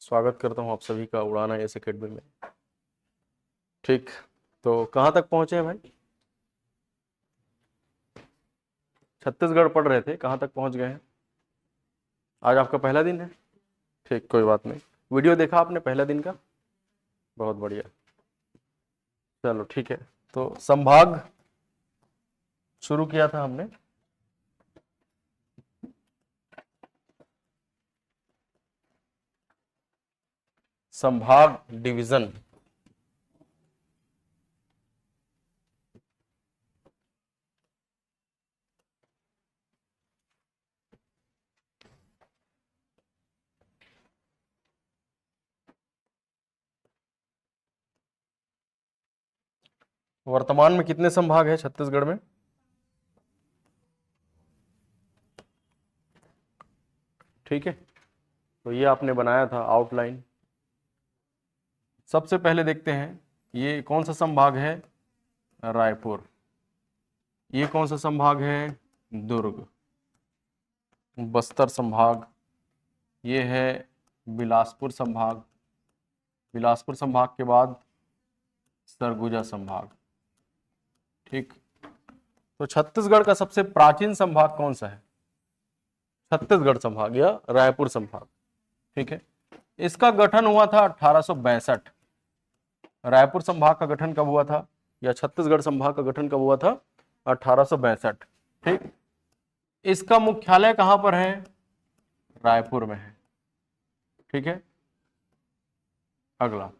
स्वागत करता हूं आप सभी का उड़ान IAS अकेडमी में। ठीक, तो कहाँ तक पहुंचे हैं भाई? छत्तीसगढ़ पढ़ रहे थे, कहाँ तक पहुंच गए हैं? आज आपका पहला दिन है। ठीक, कोई बात नहीं। वीडियो देखा आपने पहला दिन का? बहुत बढ़िया, चलो ठीक है। तो संभाग शुरू किया था हमने। संभाग डिवीजन, वर्तमान में कितने संभाग है छत्तीसगढ़ में? ठीक है, तो ये आपने बनाया था आउटलाइन। सबसे पहले देखते हैं ये कौन सा संभाग है? रायपुर। ये कौन सा संभाग है? दुर्ग। बस्तर संभाग। ये है बिलासपुर संभाग। बिलासपुर संभाग के बाद सरगुजा संभाग। ठीक, तो छत्तीसगढ़ का सबसे प्राचीन संभाग कौन सा है? छत्तीसगढ़ संभाग या रायपुर संभाग। ठीक है, इसका गठन हुआ था 1862। रायपुर संभाग का गठन कब हुआ था या छत्तीसगढ़ संभाग का गठन कब हुआ था? 1862। ठीक, इसका मुख्यालय कहां पर है? रायपुर में है। ठीक है, अगला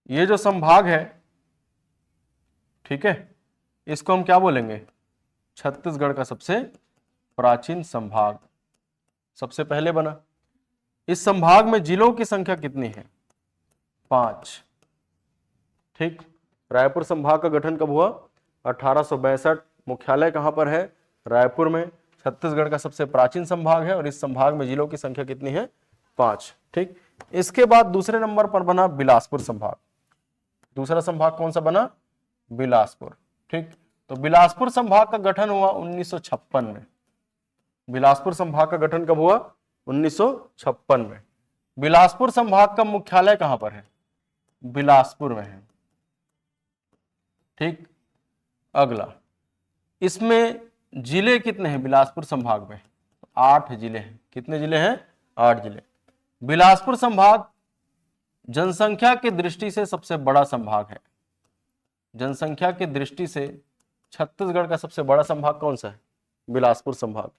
ये जो संभाग है, ठीक है, इसको हम क्या बोलेंगे? छत्तीसगढ़ का सबसे प्राचीन संभाग। सबसे पहले बना। इस संभाग में जिलों की संख्या कितनी है? 5। ठीक, रायपुर संभाग का गठन कब हुआ? 1862। मुख्यालय कहां पर है? रायपुर में। छत्तीसगढ़ का सबसे प्राचीन संभाग है और इस संभाग में जिलों की संख्या कितनी है? 5। ठीक, इसके बाद दूसरे नंबर पर बना बिलासपुर संभाग। दूसरा संभाग कौन सा बना? बिलासपुर। ठीक, तो बिलासपुर संभाग का गठन हुआ 1956 में। बिलासपुर संभाग का गठन कब हुआ? 1956 में। बिलासपुर संभाग का मुख्यालय कहां पर है? बिलासपुर में है। ठीक, अगला इसमें जिले कितने हैं बिलासपुर संभाग में? 8 जिले हैं। कितने जिले हैं? 8 जिले। बिलासपुर संभाग जनसंख्या की दृष्टि से सबसे बड़ा संभाग है। जनसंख्या की दृष्टि से छत्तीसगढ़ का सबसे बड़ा संभाग कौन सा है? बिलासपुर संभाग।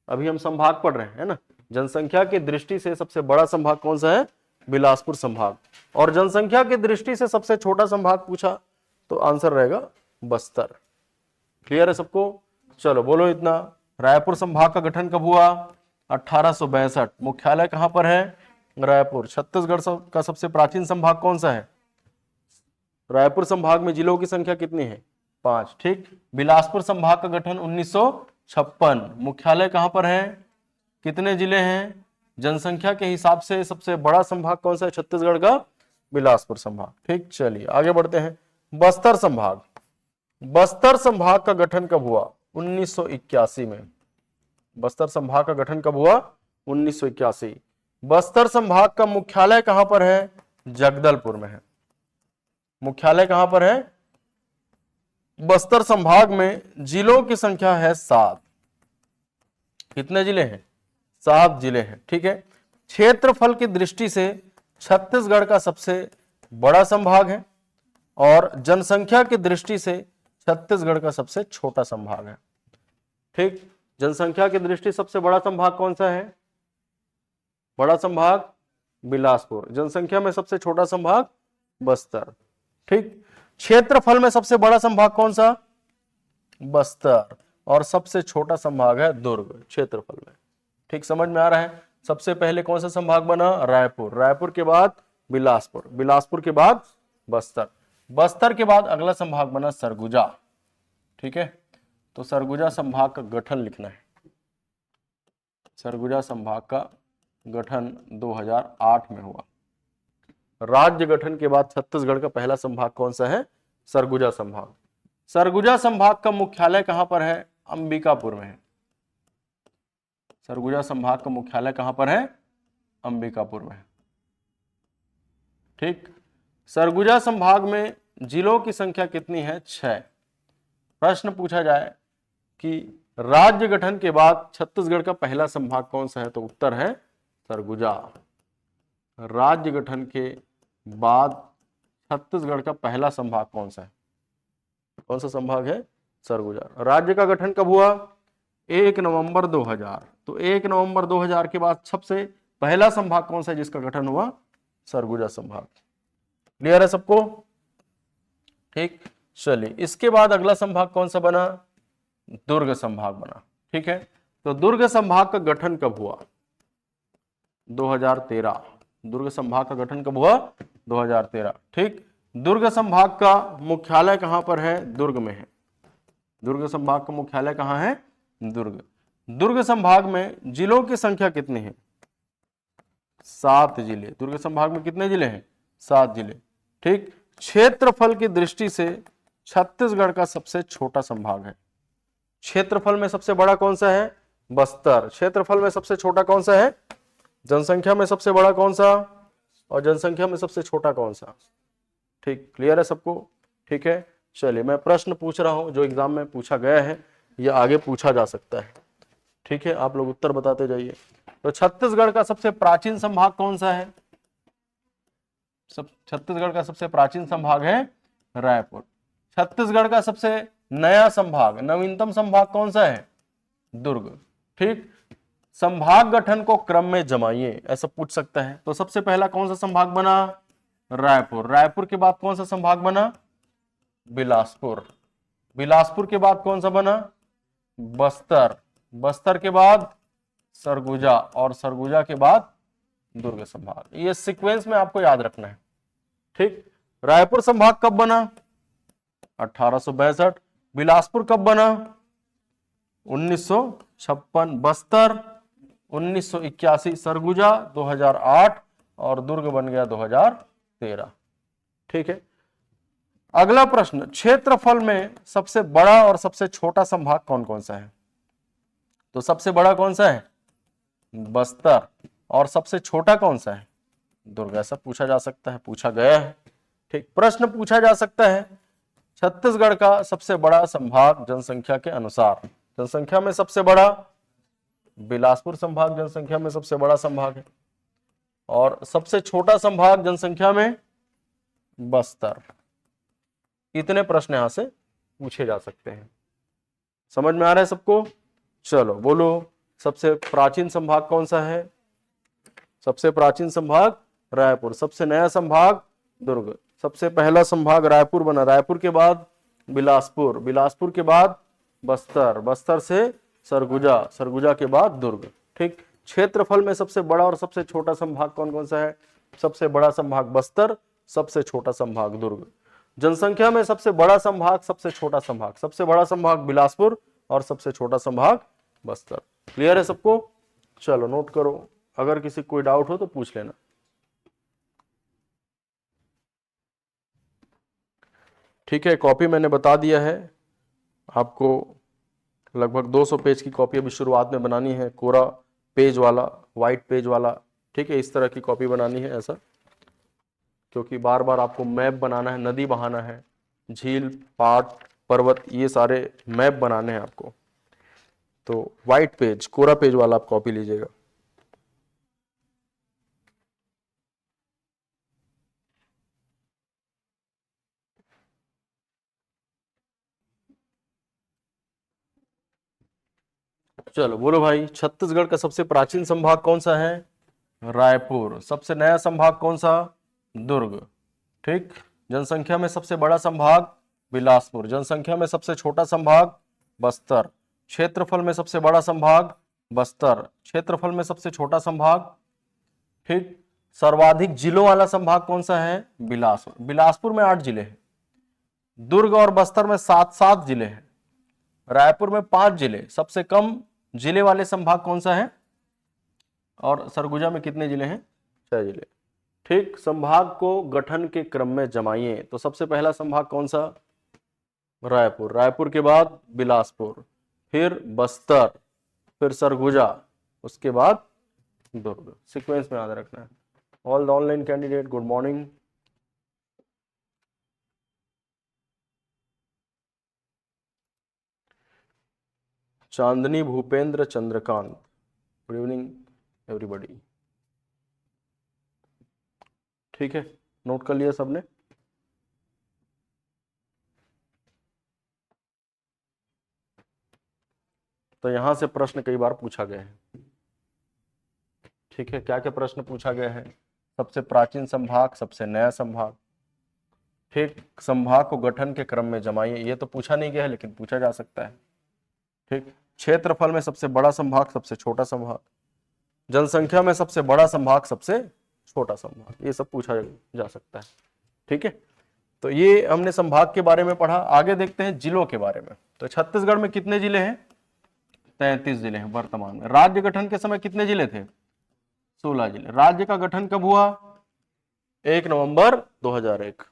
अभी हम संभाग पढ़ रहे हैं ना। जनसंख्या की दृष्टि से सबसे बड़ा संभाग कौन सा है? बिलासपुर संभाग। और जनसंख्या की दृष्टि से सबसे छोटा संभाग पूछा तो आंसर रहेगा बस्तर। क्लियर है सबको? चलो बोलो इतना। रायपुर संभाग का गठन कब हुआ? 1862। मुख्यालय कहां पर है? रायपुर। छत्तीसगढ़ का सबसे प्राचीन संभाग कौन सा है? रायपुर संभाग में जिलों की संख्या कितनी है? 5। ठीक, बिलासपुर संभाग का गठन 1956। मुख्यालय कहां पर है? कितने जिले हैं? जनसंख्या के हिसाब से सबसे बड़ा संभाग कौन सा है छत्तीसगढ़ का? बिलासपुर संभाग। ठीक, चलिए आगे बढ़ते हैं। बस्तर संभाग। बस्तर संभाग का गठन कब हुआ? 1981 में। बस्तर संभाग का गठन कब हुआ? 1981। बस्तर संभाग का मुख्यालय कहां पर है? जगदलपुर में है। मुख्यालय कहां पर है? बस्तर संभाग में जिलों की संख्या है 7। कितने जिले हैं? 7 जिले हैं। ठीक है, क्षेत्रफल की दृष्टि से छत्तीसगढ़ का सबसे बड़ा संभाग है और जनसंख्या की दृष्टि से छत्तीसगढ़ का सबसे छोटा संभाग है। ठीक, जनसंख्या की दृष्टि सबसे बड़ा संभाग कौन सा है? बड़ा संभाग बिलासपुर। जनसंख्या में सबसे छोटा संभाग बस्तर। ठीक, क्षेत्रफल में सबसे बड़ा संभाग कौन सा? बस्तर। और सबसे छोटा संभाग है दुर्ग क्षेत्रफल में। ठीक, समझ में आ रहा है? सबसे पहले कौन सा संभाग बना? रायपुर। रायपुर के बाद बिलासपुर। बिलासपुर के बाद बस्तर। बस्तर के बाद अगला संभाग बना सरगुजा। ठीक है, तो सरगुजा संभाग का गठन लिखना है। सरगुजा संभाग का गठन 2008 में हुआ। राज्य गठन के बाद छत्तीसगढ़ का पहला संभाग कौन सा है? सरगुजा संभाग। सरगुजा संभाग का मुख्यालय कहां पर है? अंबिकापुर में है। सरगुजा संभाग का मुख्यालय कहां पर है? अंबिकापुर में। ठीक। सरगुजा संभाग में जिलों की संख्या कितनी है? 6। प्रश्न पूछा जाए कि राज्य गठन के बाद छत्तीसगढ़ का पहला संभाग कौन सा है, तो उत्तर है सरगुजा। राज्य गठन के बाद छत्तीसगढ़ का पहला संभाग कौन सा है? कौन सा संभाग है? सरगुजा। राज्य का गठन कब हुआ? 1 नवंबर 2000। तो 1 नवंबर 2000 के बाद सबसे पहला संभाग कौन सा है जिसका गठन हुआ? सरगुजा संभाग। क्लियर है सबको? ठीक। चलिए, इसके बाद अगला संभाग कौन सा बना? दुर्ग संभाग बना। ठीक है, तो दुर्ग संभाग का गठन कब हुआ? 2013। दुर्ग संभाग का गठन कब हुआ? 2013। ठीक। दुर्ग संभाग का मुख्यालय कहां पर है? दुर्ग में है। दुर्ग संभाग का मुख्यालय कहां है? दुर्ग। दुर्ग संभाग में जिलों की संख्या कितनी है? 7 जिले। दुर्ग संभाग में कितने जिले हैं? 7 जिले। ठीक। क्षेत्रफल की दृष्टि से छत्तीसगढ़ का सबसे छोटा संभाग है। क्षेत्रफल में सबसे बड़ा कौन सा है? बस्तर। क्षेत्रफल में सबसे छोटा कौन सा है? जनसंख्या में सबसे बड़ा कौन सा? और जनसंख्या में सबसे छोटा कौन सा? ठीक। क्लियर है सबको? ठीक है। चलिए, मैं प्रश्न पूछ रहा हूं जो एग्जाम में पूछा गया है, यह आगे पूछा जा सकता है। ठीक है, आप लोग उत्तर बताते जाइए। तो छत्तीसगढ़ का सबसे प्राचीन संभाग कौन सा है? छत्तीसगढ़ का सबसे प्राचीन संभाग है रायपुर। छत्तीसगढ़ का सबसे नया संभाग, नवीनतम संभाग कौन सा है? दुर्ग। ठीक। संभाग गठन को क्रम में जमाइए, ऐसा पूछ सकता है। तो सबसे पहला कौन सा संभाग बना? रायपुर। रायपुर के बाद कौन सा संभाग बना? बिलासपुर। बिलासपुर के बाद कौन सा बना? बस्तर। बस्तर के बाद सरगुजा, और सरगुजा के बाद दुर्ग संभाग। ये सीक्वेंस में आपको याद रखना है। ठीक। रायपुर संभाग कब बना? 1862। बिलासपुर कब बना? 1956। बस्तर 1981। सरगुजा 2008 और दुर्ग बन गया 2013। ठीक है। अगला प्रश्न, क्षेत्रफल में सबसे बड़ा और सबसे छोटा संभाग कौन कौन सा है? तो सबसे बड़ा कौन सा है? बस्तर। और सबसे छोटा कौन सा है? दुर्ग। ऐसा पूछा जा सकता है, पूछा गया है। ठीक। प्रश्न पूछा जा सकता है, छत्तीसगढ़ का सबसे बड़ा संभाग जनसंख्या के अनुसार। जनसंख्या में सबसे बड़ा बिलासपुर संभाग जनसंख्या में सबसे बड़ा संभाग है, और सबसे छोटा संभाग जनसंख्या में बस्तर। इतने प्रश्न यहां से पूछे जा सकते हैं। समझ में आ रहा है सबको? चलो बोलो, सबसे प्राचीन संभाग कौन सा है? सबसे प्राचीन संभाग रायपुर। सबसे नया संभाग दुर्ग। सबसे पहला संभाग रायपुर बना। रायपुर के बाद बिलासपुर। बिलासपुर के बाद बस्तर। बस्तर से सरगुजा। सरगुजा के बाद दुर्ग। ठीक। क्षेत्रफल में सबसे बड़ा और सबसे छोटा संभाग कौन कौन सा है? सबसे बड़ा संभाग बस्तर, सबसे छोटा संभाग दुर्ग। जनसंख्या में सबसे बड़ा संभाग, सबसे छोटा संभाग। सबसे बड़ा संभाग बिलासपुर और सबसे छोटा संभाग बस्तर। क्लियर है सबको? चलो नोट करो, अगर किसी कोई डाउट हो तो पूछ लेना। ठीक है, कॉपी मैंने बता दिया है आपको। लगभग 200 पेज की कॉपी अभी शुरुआत में बनानी है, कोरा पेज वाला, वाइट पेज वाला। ठीक है, इस तरह की कॉपी बनानी है ऐसा, क्योंकि बार बार आपको मैप बनाना है, नदी बहाना है, झील, पहाड़, पर्वत, ये सारे मैप बनाने हैं आपको। तो वाइट पेज, कोरा पेज वाला आप कॉपी लीजिएगा। चलो बोलो भाई, छत्तीसगढ़ का सबसे प्राचीन संभाग कौन सा है? रायपुर। सबसे नया संभाग कौन सा? दुर्ग। ठीक। जनसंख्या में सबसे बड़ा संभाग बिलासपुर। जनसंख्या में सबसे छोटा संभाग बस्तर। क्षेत्रफल में सबसे बड़ा संभाग बस्तर। क्षेत्रफल में सबसे छोटा संभाग। ठीक। सर्वाधिक जिलों वाला संभाग कौन सा है? बिलासपुर। बिलासपुर में 8 जिले हैं। दुर्ग और बस्तर में 7 जिले हैं। रायपुर में 5 जिले। सबसे कम जिले वाले संभाग कौन सा है? और सरगुजा में कितने जिले हैं? 6 जिले। ठीक। संभाग को गठन के क्रम में जमाइए। तो सबसे पहला संभाग कौन सा? रायपुर। रायपुर के बाद बिलासपुर, फिर बस्तर, फिर सरगुजा, उसके बाद दुर्ग, सीक्वेंस में याद रखना है। All the online candidate, good morning. Chandni Bhupendra Chandrakant, good evening everybody. ठीक है, नोट कर लिया सबने? तो यहां से प्रश्न कई बार पूछा गया है। ठीक है, क्या क्या प्रश्न पूछा गया है? सबसे प्राचीन संभाग, सबसे नया संभाग। ठीक, संभाग को गठन के क्रम में जमाइए, ये तो पूछा नहीं गया है लेकिन पूछा जा सकता है। ठीक, क्षेत्रफल में सबसे बड़ा संभाग, सबसे छोटा संभाग, जनसंख्या में सबसे बड़ा संभाग, सबसे छोटा संभाग, ये सब पूछा जा सकता है। ठीक है, तो ये हमने संभाग के बारे में पढ़ा। आगे देखते हैं जिलों के बारे में। तो छत्तीसगढ़ में कितने जिले हैं? 33 जिले हैं वर्तमान में। राज्य गठन के समय कितने जिले थे? 16 जिले। राज्य का गठन कब हुआ? 1 नवंबर 2001।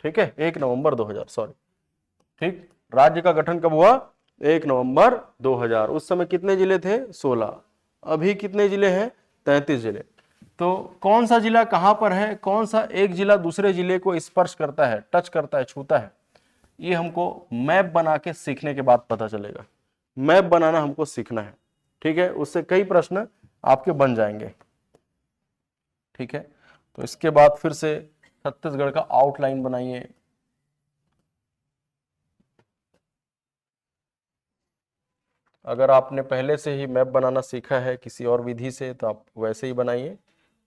ठीक है, 1 नवंबर 2000, सॉरी। ठीक, राज्य का गठन कब हुआ? 1 नवंबर 2000। उस समय कितने जिले थे? 16। अभी कितने जिले हैं? 33 जिले। तो कौन सा जिला कहां पर है, कौन सा एक जिला दूसरे जिले को स्पर्श करता है, टच करता है, छूता है, ये हमको मैप बना के सीखने के बाद पता चलेगा। मैप बनाना हमको सीखना है। ठीक है, उससे कई प्रश्न आपके बन जाएंगे। ठीक है, तो इसके बाद फिर से छत्तीसगढ़ का आउटलाइन बनाइए। अगर आपने पहले से ही मैप बनाना सीखा है किसी और विधि से तो आप वैसे ही बनाइए,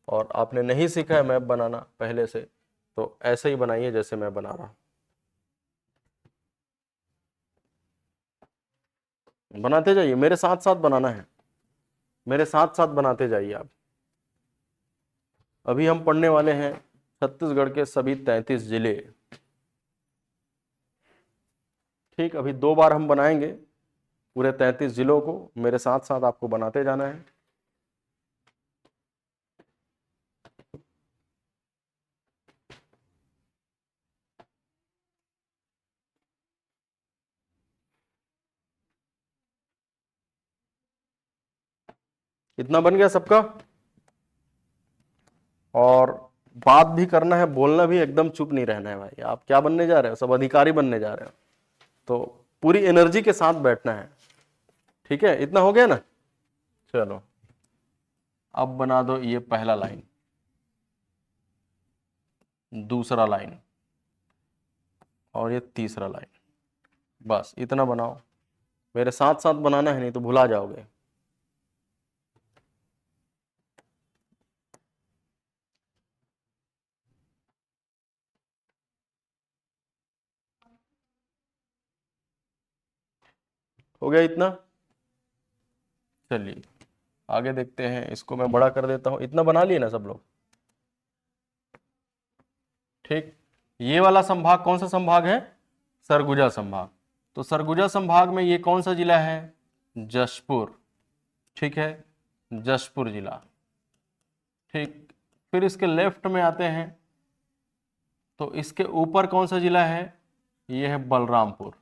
और आपने नहीं सीखा है मैप बनाना पहले से तो ऐसे ही बनाइए जैसे मैं बना रहा हूं। बनाते जाइए, मेरे साथ साथ बनाना है, मेरे साथ साथ बनाते जाइए आप। अभी हम पढ़ने वाले हैं छत्तीसगढ़ के सभी 33 जिले। ठीक, अभी 2 बार हम बनाएंगे पूरे 33 जिलों को, मेरे साथ साथ आपको बनाते जाना है। इतना बन गया सबका? और बात भी करना है, बोलना भी, एकदम चुप नहीं रहना है भाई। आप क्या बनने जा रहे हो? सब अधिकारी बनने जा रहे हो, तो पूरी एनर्जी के साथ बैठना है। ठीक है, इतना हो गया ना? चलो, अब बना दो ये पहला लाइन, दूसरा लाइन, और ये तीसरा लाइन। बस इतना बनाओ, मेरे साथ साथ बनाना है, नहीं तो भुला जाओगे। हो गया इतना? चलिए आगे देखते हैं। इसको मैं बड़ा कर देता हूं। इतना बना लिए ना सब लोग? ठीक, ये वाला संभाग कौन सा संभाग है? सरगुजा संभाग। तो सरगुजा संभाग में ये कौन सा जिला है? जशपुर। ठीक है, जशपुर जिला। ठीक, फिर इसके लेफ्ट में आते हैं तो इसके ऊपर कौन सा जिला है? ये है बलरामपुर।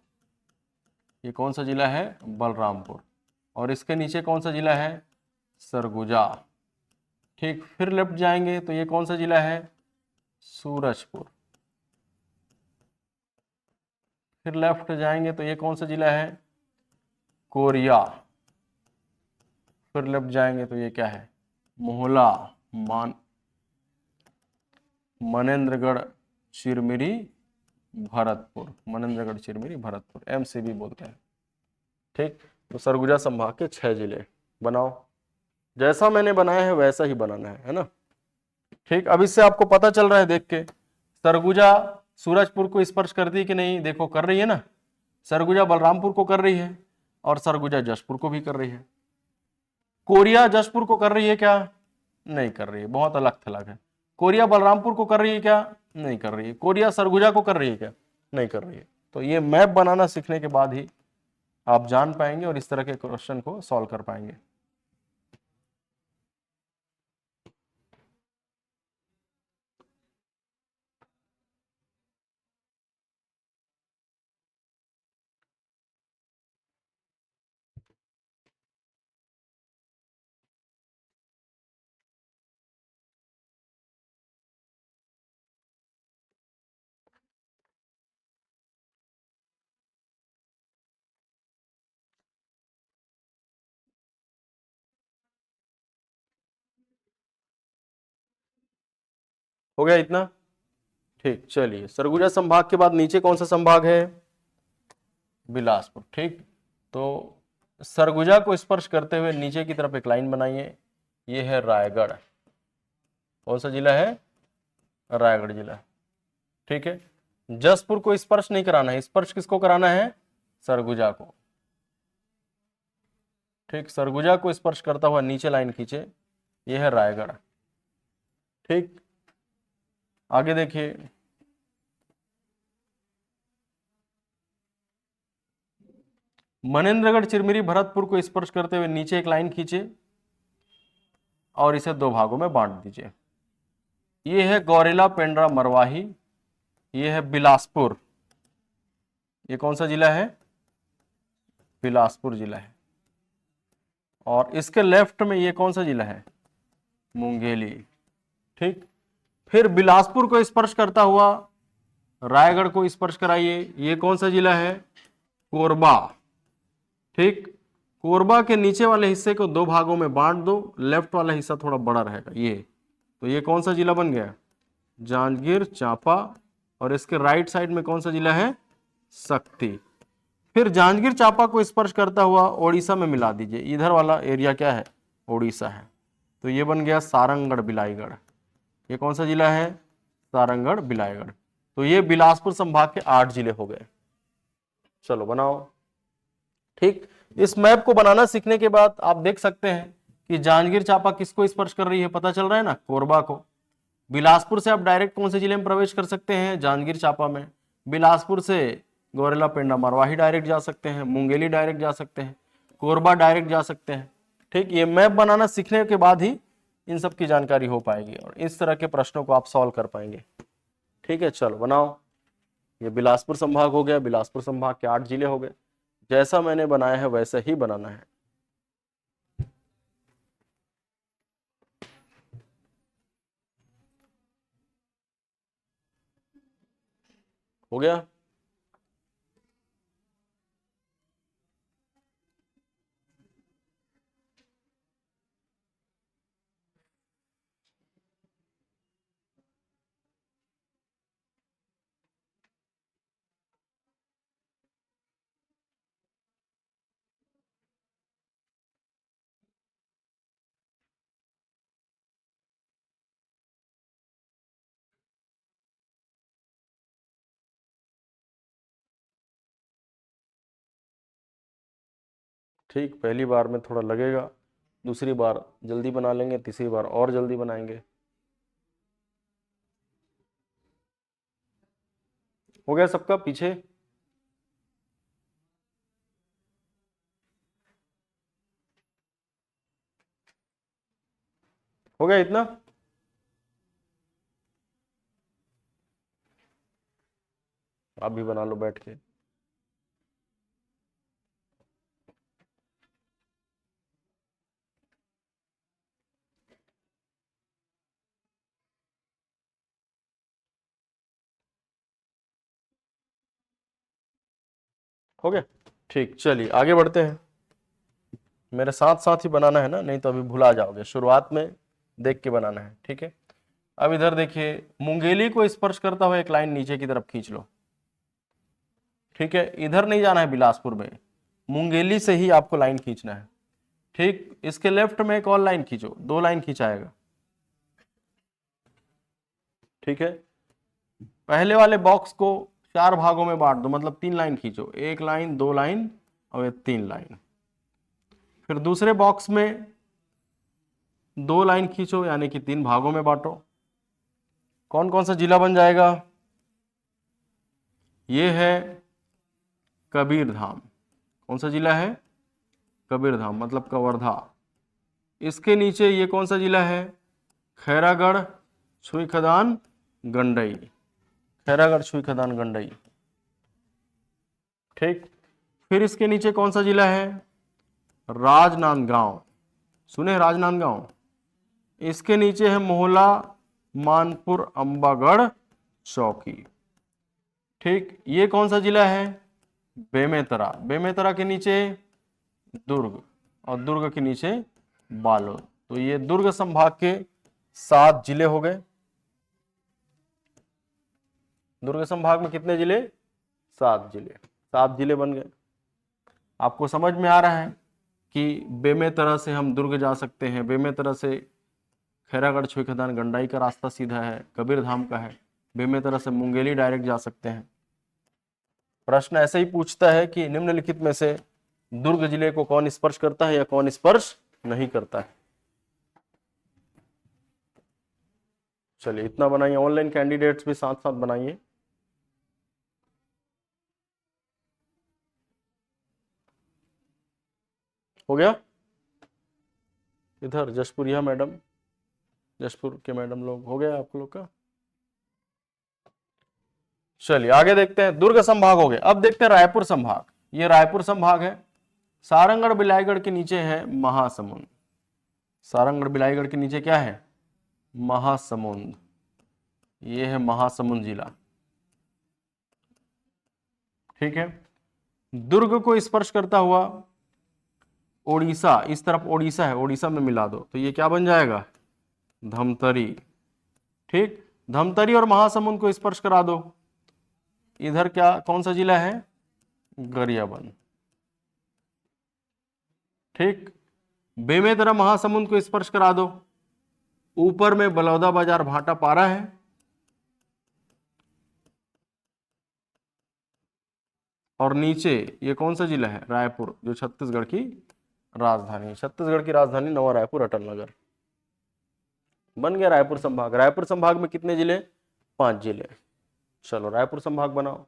ये कौन सा जिला है? बलरामपुर। और इसके नीचे कौन सा जिला है? सरगुजा। ठीक, फिर लेफ्ट जाएंगे तो ये कौन सा जिला है? सूरजपुर। फिर लेफ्ट जाएंगे तो ये कौन सा जिला है? कोरिया। फिर लेफ्ट जाएंगे तो ये क्या है? मोहला, मान मनेन्द्रगढ़, चिरमिरी, भरतपुर। मनेन्द्रगढ़, चिरमिरी, भरतपुर, एमसीबी बोलते हैं। ठीक, तो सरगुजा संभाग के 6 जिले बनाओ। जैसा मैंने बनाया है वैसा ही बनाना है ना? ठीक, अब इससे आपको पता चल रहा है देख के, सरगुजा सूरजपुर को स्पर्श करती है कि नहीं? देखो कर रही है ना। सरगुजा बलरामपुर को कर रही है, और सरगुजा जशपुर को भी कर रही है। कोरिया जशपुर को कर रही है क्या? नहीं कर रही है, बहुत अलग थलग है। कोरिया बलरामपुर को कर रही है क्या? नहीं कर रही है। कोरिया सरगुजा को कर रही है क्या? नहीं कर रही है। तो ये मैप बनाना सीखने के बाद ही आप जान पाएंगे और इस तरह के क्वेश्चन को सॉल्व कर पाएंगे। हो गया इतना? ठीक, चलिए सरगुजा संभाग के बाद नीचे कौन सा संभाग है? बिलासपुर। ठीक, तो सरगुजा को स्पर्श करते हुए नीचे की तरफ एक लाइन बनाइए, ये है रायगढ़। कौन सा जिला है? रायगढ़ जिला। ठीक है, जसपुर को स्पर्श नहीं कराना है, स्पर्श किसको कराना है? सरगुजा को। ठीक, सरगुजा को स्पर्श करता हुआ नीचे लाइन खींचे, यह है रायगढ़। ठीक, आगे देखिए, मनेन्द्रगढ़ चिरमिरी भरतपुर को स्पर्श करते हुए नीचे एक लाइन खींचे और इसे दो भागों में बांट दीजिए। यह है गौरेला पेंड्रा मरवाही, यह है बिलासपुर। ये कौन सा जिला है? बिलासपुर जिला है। और इसके लेफ्ट में ये कौन सा जिला है? मुंगेली। ठीक, फिर बिलासपुर को स्पर्श करता हुआ रायगढ़ को स्पर्श कराइए, ये कौन सा जिला है? कोरबा। ठीक, कोरबा के नीचे वाले हिस्से को दो भागों में बांट दो, लेफ्ट वाला हिस्सा थोड़ा बड़ा रहेगा ये, तो ये कौन सा जिला बन गया? जांजगीर चांपा। और इसके राइट साइड में कौन सा जिला है? शक्ति। फिर जांजगीर चांपा को स्पर्श करता हुआ ओडिशा में मिला दीजिए, इधर वाला एरिया क्या है? ओडिशा है, तो ये बन गया सारंगगढ़ बिलाईगढ़। ये कौन सा जिला है? सारंगगढ़ बिलाईगढ़। तो ये बिलासपुर संभाग के 8 जिले हो गए। चलो बनाओ। ठीक, इस मैप को बनाना सीखने के बाद आप देख सकते हैं कि जांजगीर चांपा किसको स्पर्श कर रही है, पता चल रहा है ना? कोरबा को। बिलासपुर से आप डायरेक्ट कौन से जिले में प्रवेश कर सकते हैं? जांजगीर चांपा में। बिलासपुर से गौरेला पेंड्रा मरवाही डायरेक्ट जा सकते हैं, मुंगेली डायरेक्ट जा सकते हैं, कोरबा डायरेक्ट जा सकते हैं। ठीक, ये मैप बनाना सीखने के बाद ही इन सब की जानकारी हो पाएगी और इस तरह के प्रश्नों को आप सॉल्व कर पाएंगे। ठीक है, चलो बनाओ। ये बिलासपुर संभाग हो गया, बिलासपुर संभाग के 8 जिले हो गए। जैसा मैंने बनाया है वैसा ही बनाना है। हो गया? ठीक, पहली बार में थोड़ा लगेगा, दूसरी बार जल्दी बना लेंगे, तीसरी बार और जल्दी बनाएंगे। हो गया सबका पीछे? हो गया इतना? आप भी बना लो बैठ के। हो गया? ठीक, चलिए आगे बढ़ते हैं। मेरे साथ साथ ही बनाना है ना, नहीं तो अभी भुला जाओगे। शुरुआत में देख के बनाना है। ठीक है, अब इधर देखिए, मुंगेली को स्पर्श करता हुआ एक लाइन नीचे की तरफ खींच लो। ठीक है, इधर नहीं जाना है बिलासपुर में, मुंगेली से ही आपको लाइन खींचना है। ठीक, इसके लेफ्ट में एक और लाइन खींचो, 2 लाइन खींचाएगा। ठीक है, पहले वाले बॉक्स को 4 भागों में बांट दो, मतलब 3 लाइन खींचो, 1 लाइन, 2 लाइन और 3 लाइन। फिर दूसरे बॉक्स में 2 लाइन खींचो, यानी कि 3 भागों में बांटो। कौन कौन सा जिला बन जाएगा? ये है कबीरधाम। कौन सा जिला है? कबीरधाम, मतलब कवर्धा। इसके नीचे ये कौन सा जिला है? खैरागढ़, छुई खदान, गंडई। खैरागढ़, छुई खदान, गंडई। ठीक, फिर इसके नीचे कौन सा जिला है? राजनांदगांव। सुने राजनांदगांव? इसके नीचे है मोहला, मानपुर, अंबागढ़, चौकी। ठीक, ये कौन सा जिला है? बेमेतरा। बेमेतरा के नीचे दुर्ग और दुर्ग के नीचे बालोद। तो ये दुर्ग संभाग के 7 जिले हो गए। दुर्ग संभाग में कितने जिले? 7 जिले। 7 जिले बन गए। आपको समझ में आ रहा है कि बेमेतरा से हम दुर्ग जा सकते हैं, बेमेतरा से खैरागढ़ छुईखदान गंडाई का रास्ता सीधा है, कबीरधाम का है, बेमेतरा से मुंगेली डायरेक्ट जा सकते हैं। प्रश्न ऐसे ही पूछता है कि निम्नलिखित में से दुर्ग जिले को कौन स्पर्श करता है या कौन स्पर्श नहीं करता है। चलिए इतना बनाइए, ऑनलाइन कैंडिडेट्स भी साथ साथ बनाइए। हो गया? इधर जशपुरिया मैडम, जशपुर के मैडम लोग, हो गया आप लोग का? चलिए आगे देखते हैं। दुर्ग संभाग हो गए। अब देखते हैं रायपुर संभाग। ये रायपुर संभाग है। सारंगढ़ बिलाईगढ़ के नीचे है महासमुंद। सारंगढ़ बिलाईगढ़ के नीचे क्या है? महासमुंद। ये है महासमुंद जिला। ठीक है। दुर्ग को स्पर्श करता हुआ ओडिशा, इस तरफ ओडिशा है, ओडिशा में मिला दो तो ये क्या बन जाएगा? धमतरी। ठीक, धमतरी और महासमुंद को स्पर्श करा दो, इधर क्या कौन सा जिला है? गरियाबंद। ठीक, बेमेतरा महासमुंद को स्पर्श करा दो, ऊपर में बलौदा बाजार भाटा पारा है, और नीचे ये कौन सा जिला है? रायपुर, जो छत्तीसगढ़ की राजधानी है। छत्तीसगढ़ की राजधानी नवा रायपुर, अटल नगर। बन गया रायपुर संभाग। रायपुर संभाग में कितने जिले? 5 जिले। चलो रायपुर संभाग बनाओ।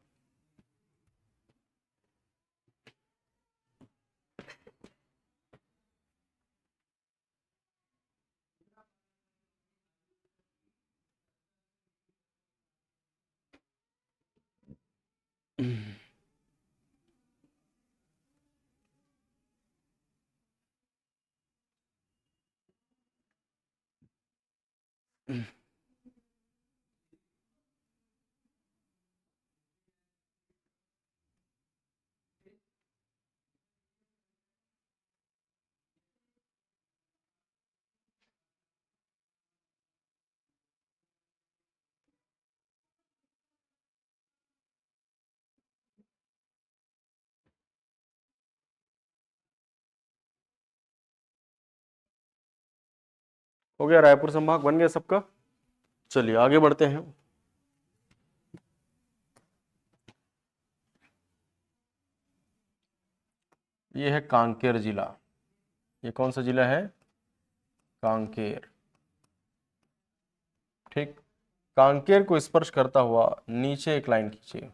हो गया, रायपुर संभाग बन गया सबका। चलिए आगे बढ़ते हैं। ये है कांकेर जिला। ये कौन सा जिला है? कांकेर। ठीक, कांकेर को स्पर्श करता हुआ नीचे एक लाइन खींचिए।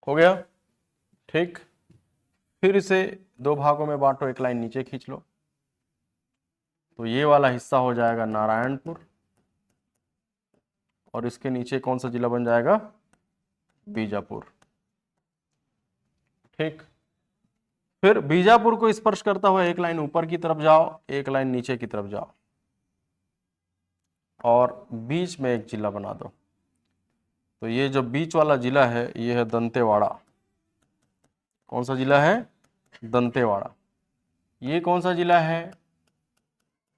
हो गया। ठीक, फिर इसे 2 भागों में बांटो, एक लाइन नीचे खींच लो, तो ये वाला हिस्सा हो जाएगा नारायणपुर, और इसके नीचे कौन सा जिला बन जाएगा? बीजापुर। ठीक, फिर बीजापुर को स्पर्श करता हुआ एक लाइन ऊपर की तरफ जाओ, एक लाइन नीचे की तरफ जाओ, और बीच में एक जिला बना दो। तो ये जो बीच वाला जिला है ये है दंतेवाड़ा। कौन सा जिला है? दंतेवाड़ा। ये कौन सा जिला है?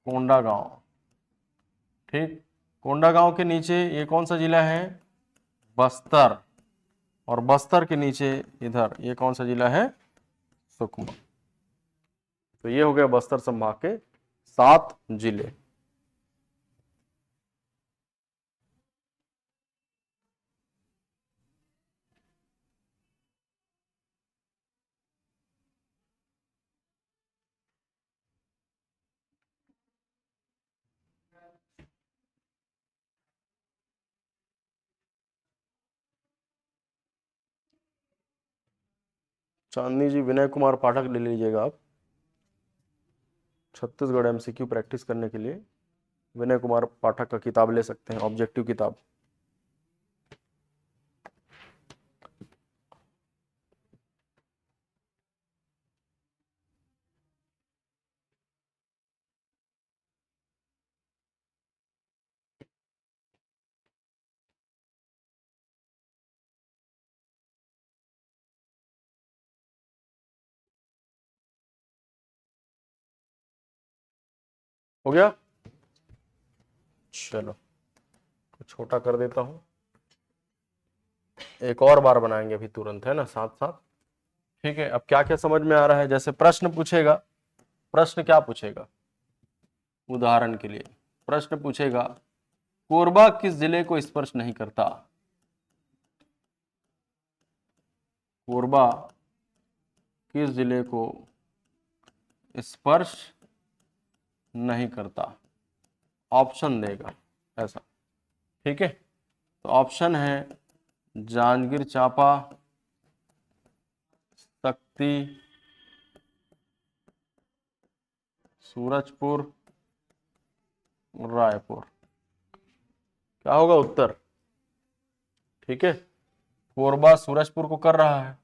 कोंडागांव। ठीक, कोंडागांव के नीचे ये कौन सा जिला है? बस्तर, और बस्तर के नीचे इधर ये कौन सा जिला है? सुकमा। तो ये हो गया बस्तर संभाग के 7 जिले। चांदनी जी, विनय कुमार पाठक ले लीजिएगा आप, छत्तीसगढ़ एमसीक्यू प्रैक्टिस करने के लिए विनय कुमार पाठक का किताब ले सकते हैं, ऑब्जेक्टिव किताब। हो गया? चलो छोटा कर देता हूं, एक और बार बनाएंगे अभी तुरंत, है ना, साथ साथ। ठीक है, अब क्या क्या समझ में आ रहा है? जैसे प्रश्न पूछेगा, प्रश्न क्या पूछेगा? उदाहरण के लिए प्रश्न पूछेगा, कोरबा किस जिले को स्पर्श नहीं करता? कोरबा किस जिले को स्पर्श नहीं करता? ऑप्शन देगा ऐसा। ठीक है, तो ऑप्शन है जांजगीर चांपा, शक्ति, सूरजपुर, रायपुर। क्या होगा उत्तर? ठीक है, कोरबा सूरजपुर को कर रहा है,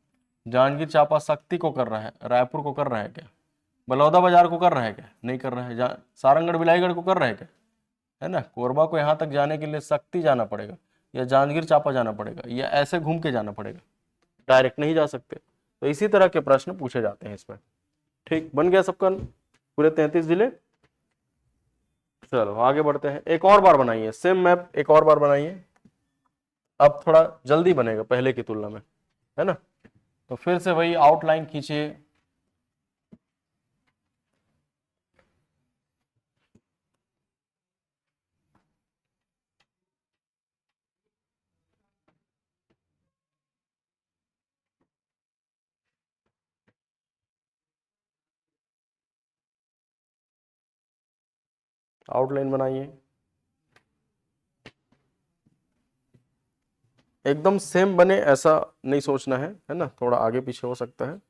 जांजगीर चांपा शक्ति को कर रहा है, रायपुर को कर रहा है क्या? बलौदा बाजार को कर रहा है क्या? नहीं कर रहा है। सारंगढ़ बिलाईगढ़ को कर रहा है क्या? है ना, कोरबा को यहाँ तक जाने के लिए शक्ति जाना पड़ेगा, या जांजगीर चांपा जाना पड़ेगा, या ऐसे घूम के जाना पड़ेगा, डायरेक्ट नहीं जा सकते। तो इसी तरह के प्रश्न पूछे जाते हैं इसमें। ठीक, बन गया सबका पूरे 33 जिले। चलो आगे बढ़ते हैं, एक और बार बनाइए सेम मैप, एक और बार बनाइए। अब थोड़ा जल्दी बनेगा पहले की तुलना में, है ना। तो फिर से वही आउटलाइन खींचिए। आउटलाइन बनाइए, एकदम सेम बने ऐसा नहीं सोचना है ना, थोड़ा आगे पीछे हो सकता है।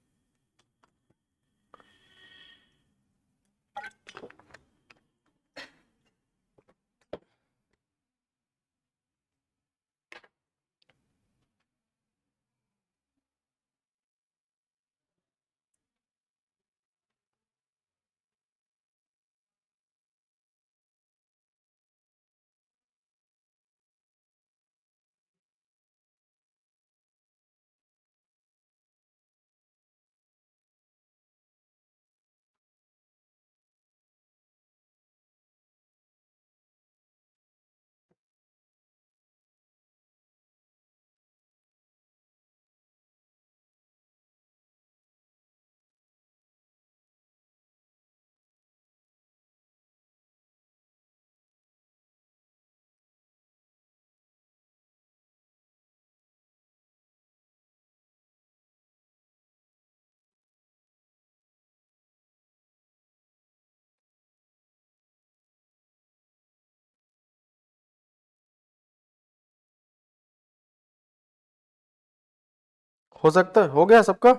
हो सकता है, हो गया सबका?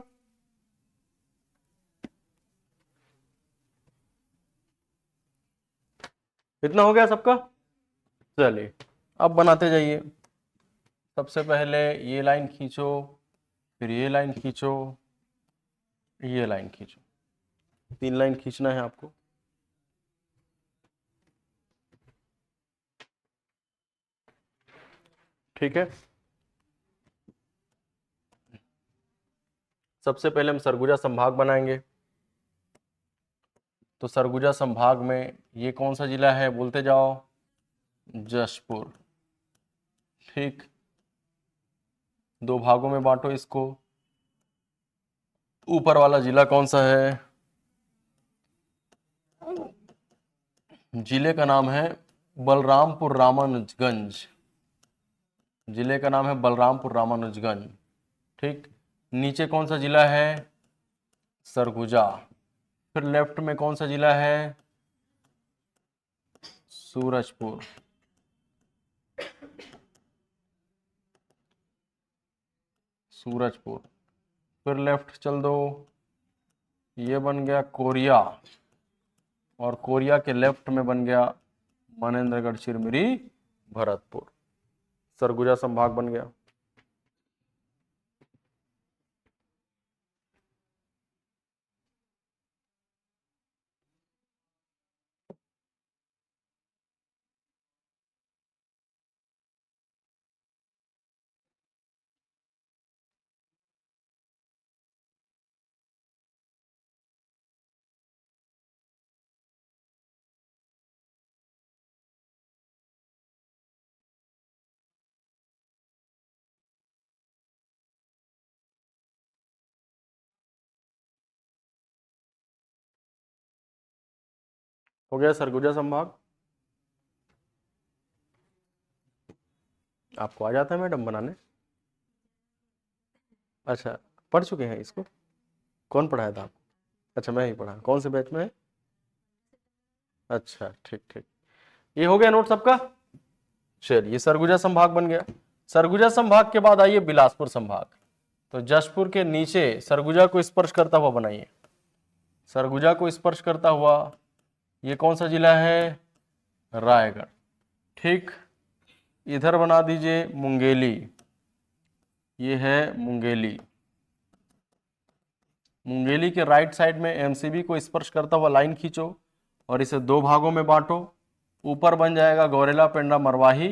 इतना हो गया सबका? चलिए अब बनाते जाइए। सबसे पहले ये लाइन खींचो, फिर ये लाइन खींचो, ये लाइन खींचो, 3 लाइन खींचना है आपको। ठीक है, सबसे पहले हम सरगुजा संभाग बनाएंगे। तो सरगुजा संभाग में ये कौन सा जिला है बोलते जाओ? जशपुर। ठीक, 2 भागों में बांटो इसको। ऊपर वाला जिला कौन सा है? जिले का नाम है बलरामपुर रामानुजगंज। जिले का नाम है बलरामपुर रामानुजगंज। ठीक, नीचे कौन सा जिला है? सरगुजा। फिर लेफ्ट में कौन सा जिला है? सूरजपुर। सूरजपुर, फिर लेफ्ट चल दो, ये बन गया कोरिया, और कोरिया के लेफ्ट में बन गया मनेन्द्रगढ़ चिरमिरी भरतपुर। सरगुजा संभाग बन गया। हो गया सरगुजा संभाग। आपको आ जाता है मैडम बनाने? अच्छा, पढ़ चुके हैं इसको? कौन पढ़ाया था आपको? अच्छा, मैं ही पढ़ा। कौन से बैच में है? अच्छा, ठीक ठीक। ये हो गया नोट सबका। चलिए, सरगुजा संभाग बन गया। सरगुजा संभाग के बाद आइए बिलासपुर संभाग। तो जशपुर के नीचे सरगुजा को स्पर्श करता हुआ बनाइए। सरगुजा को स्पर्श करता हुआ ये कौन सा जिला है? रायगढ़। ठीक, इधर बना दीजिए मुंगेली। ये है मुंगेली। मुंगेली के राइट साइड में एमसीबी को स्पर्श करता हुआ लाइन खींचो और इसे दो भागों में बांटो। ऊपर बन जाएगा गौरेला पेंड्रा मरवाही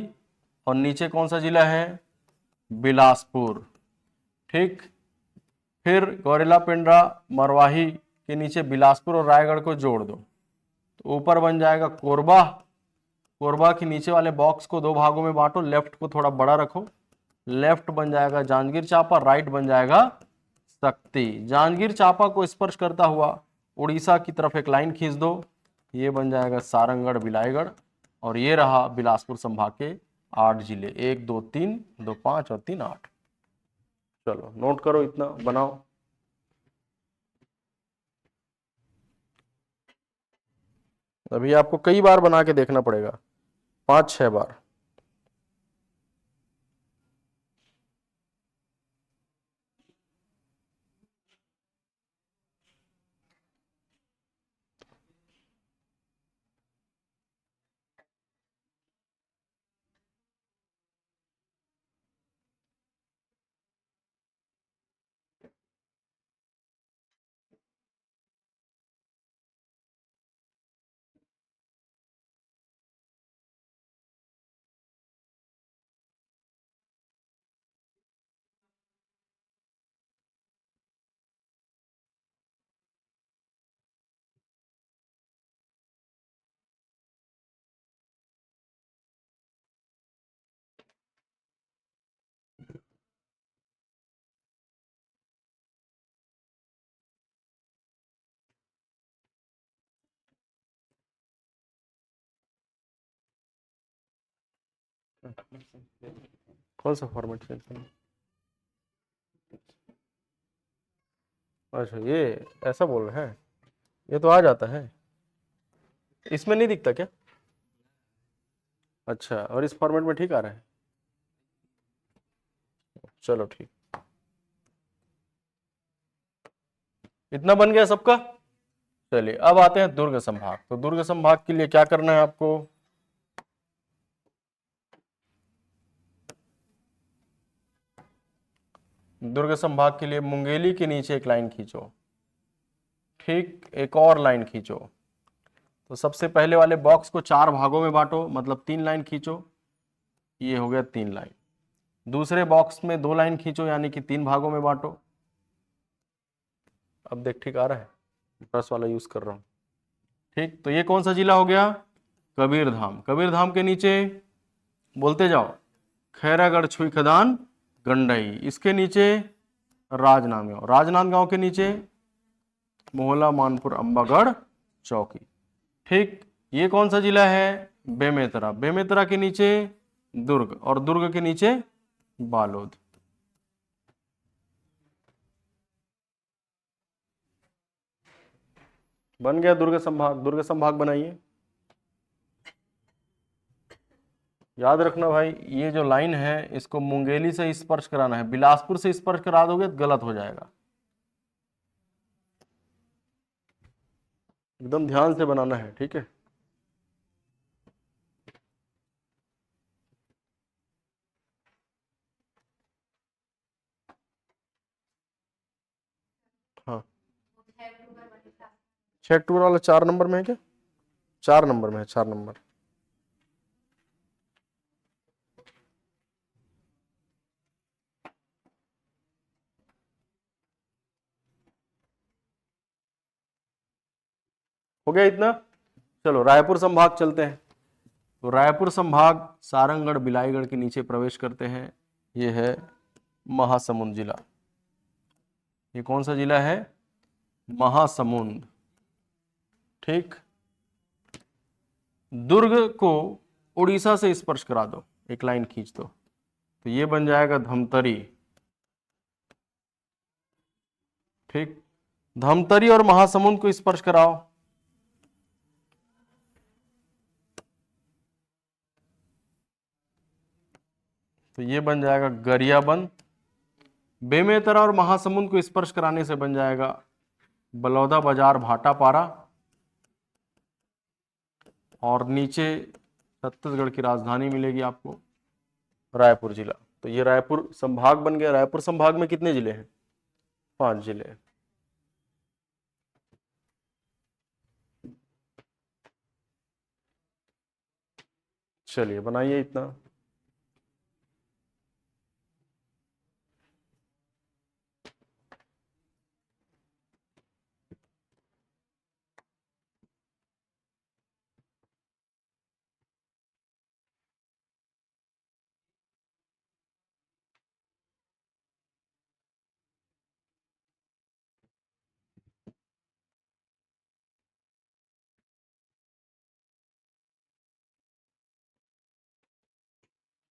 और नीचे कौन सा जिला है? बिलासपुर। ठीक, फिर गौरेला पेंड्रा मरवाही के नीचे बिलासपुर और रायगढ़ को जोड़ दो, तो ऊपर बन जाएगा कोरबा। कोरबा के नीचे वाले बॉक्स को दो भागों में बांटो, लेफ्ट को थोड़ा बड़ा रखो। लेफ्ट बन जाएगा जांजगीर चांपा, राइट बन जाएगा शक्ति। जांजगीर चांपा को स्पर्श करता हुआ उड़ीसा की तरफ एक लाइन खींच दो, ये बन जाएगा सारंगढ़ बिलाईगढ़। और ये रहा बिलासपुर संभाग के 8 जिले, 1 2 3, 2 5 और 3 8। चलो नोट करो, इतना बनाओ। अभी आपको कई बार बना के देखना पड़ेगा, 5-6 बार। कौन सा फॉर्मेट चेंज करना? अच्छा, ये ऐसा बोल रहे हैं, ये तो आ जाता है, इसमें नहीं दिखता क्या? अच्छा, और इस फॉर्मेट में ठीक आ रहा है? चलो ठीक, इतना बन गया सबका। चलिए अब आते हैं दुर्ग संभाग। तो दुर्ग संभाग के लिए क्या करना है आपको? दुर्ग संभाग के लिए मुंगेली के नीचे एक लाइन खींचो। ठीक, एक और लाइन खींचो। तो सबसे पहले वाले बॉक्स को 4 भागों में बांटो, मतलब 3 लाइन खींचो, ये हो गया 3 लाइन। दूसरे बॉक्स में 2 लाइन खींचो, यानी कि 3 भागों में बांटो। अब देख ठीक आ रहा है, ब्रश वाला यूज कर रहा हूं। ठीक, तो ये कौन सा जिला हो गया? कबीरधाम। कबीरधाम के नीचे बोलते जाओ, खैरागढ़ छुई खदान गंडई। इसके नीचे राजनांदगांव। राजनांदगांव के नीचे मोहला मानपुर अंबागढ़ चौकी। ठीक, ये कौन सा जिला है? बेमेतरा। बेमेतरा के नीचे दुर्ग और दुर्ग के नीचे बालोद। बन गया दुर्ग संभाग। दुर्ग संभाग बनाइए। याद रखना भाई, ये जो लाइन है इसको मुंगेली से स्पर्श कराना है। बिलासपुर से स्पर्श करा दोगे तो गलत हो जाएगा। एकदम ध्यान से बनाना है, ठीक है? हाँ, 6 अक्टूबर वाला 4 नंबर में है क्या? 4 नंबर में है, 4 नंबर। हो गया इतना। चलो रायपुर संभाग चलते हैं। तो रायपुर संभाग सारंगढ़ बिलाईगढ़ के नीचे प्रवेश करते हैं। ये है महासमुंद जिला। ये कौन सा जिला है? महासमुंद। ठीक, दुर्ग को उड़ीसा से स्पर्श करा दो, एक लाइन खींच दो, तो ये बन जाएगा धमतरी। ठीक, धमतरी और महासमुंद को स्पर्श कराओ, तो ये बन जाएगा गरियाबंद। बेमेतरा और महासमुंद को स्पर्श कराने से बन जाएगा बलौदा बाजार भाटापारा, और नीचे छत्तीसगढ़ की राजधानी मिलेगी आपको रायपुर जिला। तो ये रायपुर संभाग बन गया। रायपुर संभाग में कितने जिले हैं? 5 जिले हैं। चलिए बनाइए इतना।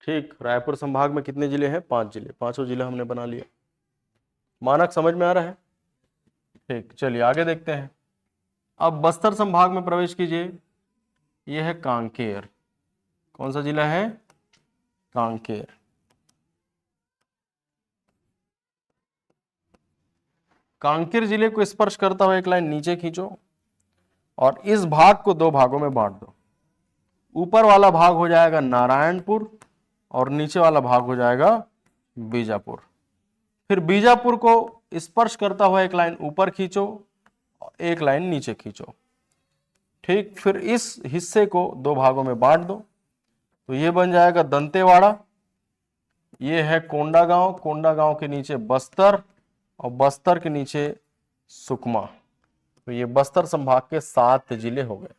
ठीक, रायपुर संभाग में कितने जिले हैं? 5 जिले। 5 जिले हमने बना लिया। मानक समझ में आ रहा है? ठीक, चलिए आगे देखते हैं। अब बस्तर संभाग में प्रवेश कीजिए। यह है कांकेर। कौन सा जिला है? कांकेर। कांकेर जिले को स्पर्श करता हुआ एक लाइन नीचे खींचो और इस भाग को 2 भागों में बांट दो। ऊपर वाला भाग हो जाएगा नारायणपुर और नीचे वाला भाग हो जाएगा बीजापुर। फिर बीजापुर को स्पर्श करता हुआ एक लाइन ऊपर खींचो, एक लाइन नीचे खींचो। ठीक, फिर इस हिस्से को 2 भागों में बांट दो, तो ये बन जाएगा दंतेवाड़ा। ये है कोंडागांव, कोंडागांव के नीचे बस्तर और बस्तर के नीचे सुकमा। तो ये बस्तर संभाग के 7 जिले हो गए।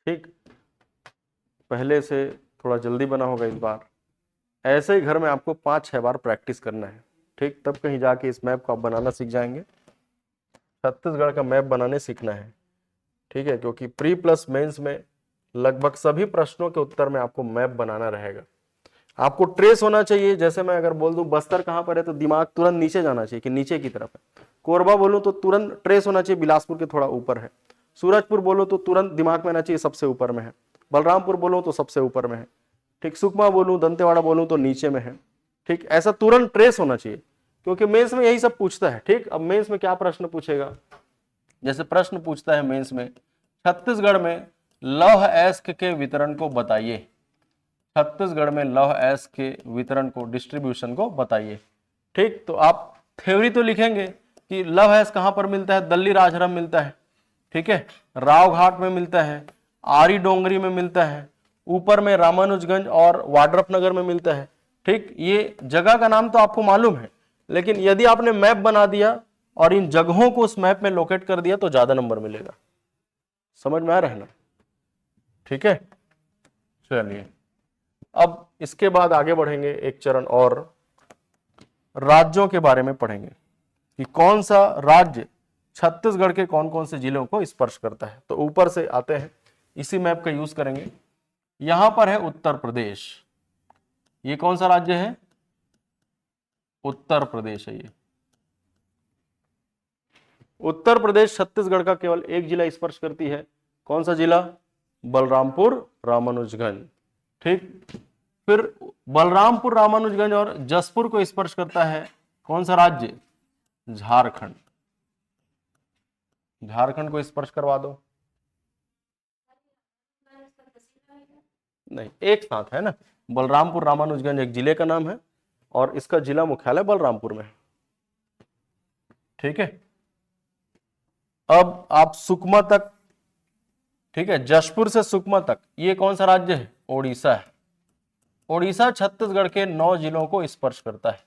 ठीक, पहले से थोड़ा जल्दी बना होगा इस बार। ऐसे ही घर में आपको 5-6 बार प्रैक्टिस करना है। ठीक, तब कहीं जाके इस मैप को आप बनाना सीख जाएंगे। छत्तीसगढ़ का मैप बनाने सीखना है। ठीक है, क्योंकि प्री प्लस मेंस में लगभग सभी प्रश्नों के उत्तर में आपको मैप बनाना रहेगा। आपको ट्रेस होना चाहिए। जैसे मैं अगर बोल दूं बस्तर कहां पर है, तो दिमाग तुरंत नीचे जाना चाहिए कि नीचे की तरफ है। कोरबा बोलूं तो तुरंत ट्रेस होना चाहिए बिलासपुर के थोड़ा ऊपर है। सूरजपुर बोलो तो तुरंत दिमाग में आना चाहिए सबसे ऊपर में है। बलरामपुर बोलो तो सबसे ऊपर में है। ठीक, सुकमा बोलूं, दंतेवाड़ा बोलूं तो नीचे में है। ठीक, ऐसा तुरंत ट्रेस होना चाहिए, क्योंकि मेंस में यही सब पूछता है। ठीक, अब मेंस में क्या प्रश्न पूछेगा? जैसे प्रश्न पूछता है मेंस में, छत्तीसगढ़ में लौह अयस्क के वितरण को बताइए। छत्तीसगढ़ में लौह अयस्क के वितरण को, डिस्ट्रीब्यूशन को बताइए। ठीक, तो आप थ्योरी तो लिखेंगे कि लौह अयस्क कहां पर मिलता है? दल्ली राजहरम मिलता है। ठीक है, रावघाट में मिलता है, आरी डोंगरी में मिलता है, ऊपर में रामानुजगंज और वाड्रफ नगर में मिलता है। ठीक, ये जगह का नाम तो आपको मालूम है, लेकिन यदि आपने मैप बना दिया और इन जगहों को उस मैप में लोकेट कर दिया तो ज्यादा नंबर मिलेगा। समझ में आ रहा है ना? ठीक है, चलिए अब इसके बाद आगे बढ़ेंगे एक चरण और, राज्यों के बारे में पढ़ेंगे कि कौन सा राज्य छत्तीसगढ़ के कौन कौन से जिलों को स्पर्श करता है। तो ऊपर से आते हैं, इसी मैप का यूज करेंगे। यहां पर है उत्तर प्रदेश। ये कौन सा राज्य है? उत्तर प्रदेश है ये। उत्तर प्रदेश छत्तीसगढ़ का केवल एक जिला स्पर्श करती है। कौन सा जिला? बलरामपुर रामानुजगंज। ठीक, फिर बलरामपुर रामानुजगंज और जसपुर को स्पर्श करता है कौन सा राज्य? झारखंड। झारखंड को स्पर्श करवा दो। नहीं, एक साथ है ना। बलरामपुर रामानुजगंज एक जिले का नाम है और इसका जिला मुख्यालय बलरामपुर में है। ठीक है, अब आप सुकमा तक, ठीक है, जशपुर से सुकमा तक ये कौन सा राज्य है? ओडिशा है। ओडिशा छत्तीसगढ़ के 9 जिलों को स्पर्श करता है।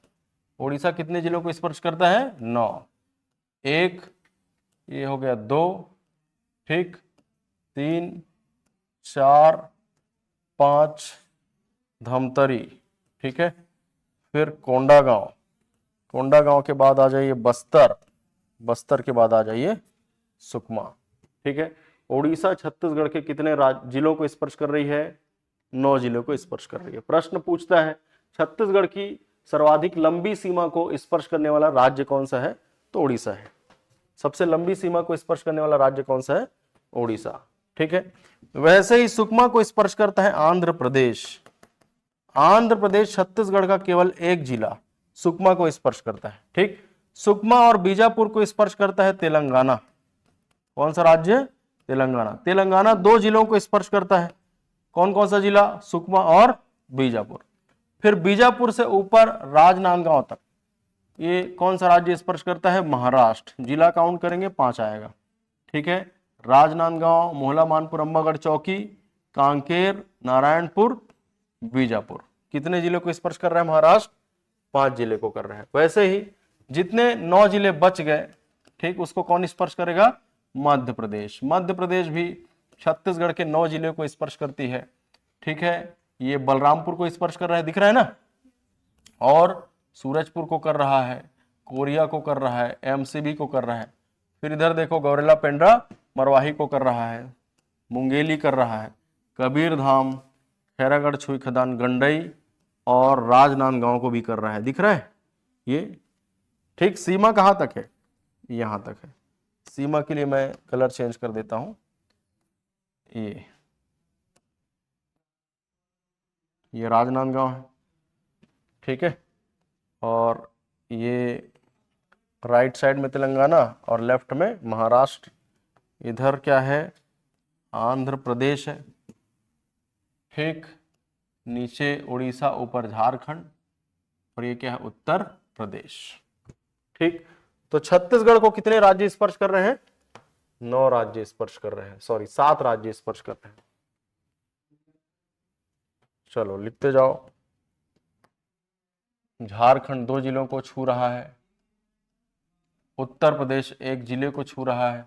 ओडिशा कितने जिलों को स्पर्श करता है? 9। एक, ये हो गया 2, ठीक, 3, 4, 5 धमतरी, ठीक है। फिर कोंडागांव, कोंडागांव के बाद आ जाइए बस्तर, बस्तर के बाद आ जाइए सुकमा, ठीक है। उड़ीसा छत्तीसगढ़ के कितने जिलों को स्पर्श कर रही है? 9 जिलों को स्पर्श कर रही है। प्रश्न पूछता है छत्तीसगढ़ की सर्वाधिक लंबी सीमा को स्पर्श करने वाला राज्य कौन सा है? तो उड़ीसा है। सबसे लंबी सीमा को स्पर्श करने वाला राज्य कौन सा है? उड़ीसा, ठीक है। वैसे ही सुकमा को स्पर्श करता है आंध्र प्रदेश। आंध्र प्रदेश छत्तीसगढ़ का केवल एक जिला सुकमा को स्पर्श करता है, ठीक। सुकमा और बीजापुर को स्पर्श करता है तेलंगाना। कौन सा राज्य? तेलंगाना। तेलंगाना 2 जिलों को स्पर्श करता है। कौन कौन सा जिला? सुकमा और बीजापुर। फिर बीजापुर से ऊपर राजनांदगांव तक ये कौन सा राज्य स्पर्श करता है? महाराष्ट्र। जिला काउंट करेंगे 5 आएगा, ठीक है। राजनांदगांव, मोहला मानपुर, अंबागढ़ चौकी, कांकेर, नारायणपुर, बीजापुर। कितने जिले को स्पर्श कर रहा है महाराष्ट्र? 5 जिले को कर रहा है। वैसे ही जितने 9 जिले बच गए, ठीक, उसको कौन स्पर्श करेगा? मध्य प्रदेश। मध्य प्रदेश भी छत्तीसगढ़ के 9 जिले को स्पर्श करती है, ठीक है। ये बलरामपुर को स्पर्श कर रहा है, दिख रहा है ना, और सूरजपुर को कर रहा है, कोरिया को कर रहा है, एमसीबी को कर रहा है। फिर इधर देखो गौरेला पेंड्रा मरवाही को कर रहा है, मुंगेली कर रहा है, कबीरधाम, खैरागढ़ छुई खदान, गंडई और राजनांदगांव को भी कर रहा है, दिख रहा है ये, ठीक। सीमा कहां तक है? यहां तक है। सीमा के लिए मैं कलर चेंज कर देता हूं, ये राजनांदगांव है, ठीक है। और ये राइट साइड में तेलंगाना और लेफ्ट में महाराष्ट्र। इधर क्या है? आंध्र प्रदेश है, ठीक। नीचे उड़ीसा, ऊपर झारखंड, और ये क्या है? उत्तर प्रदेश, ठीक। तो छत्तीसगढ़ को कितने राज्य स्पर्श कर रहे हैं? 9 राज्य स्पर्श कर रहे हैं, सॉरी 7 राज्य स्पर्श कर रहे हैं। चलो लिखते जाओ। झारखंड 2 जिलों को छू रहा है, उत्तर प्रदेश 1 जिले को छू रहा है,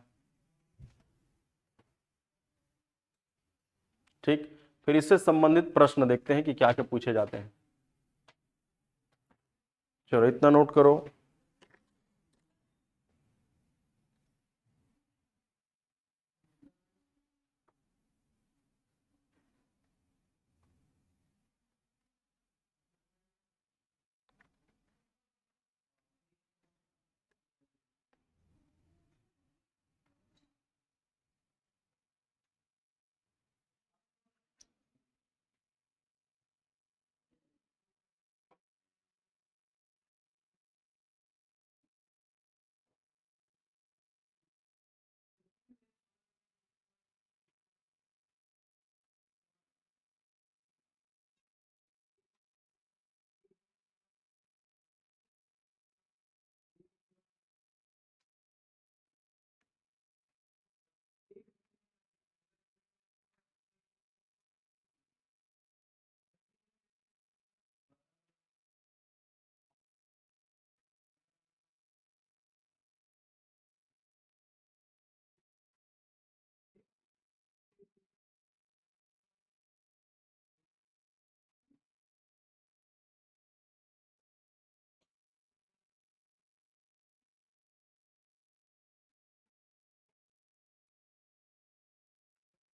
ठीक। फिर इससे संबंधित प्रश्न देखते हैं कि क्या क्या पूछे जाते हैं। चलो इतना नोट करो।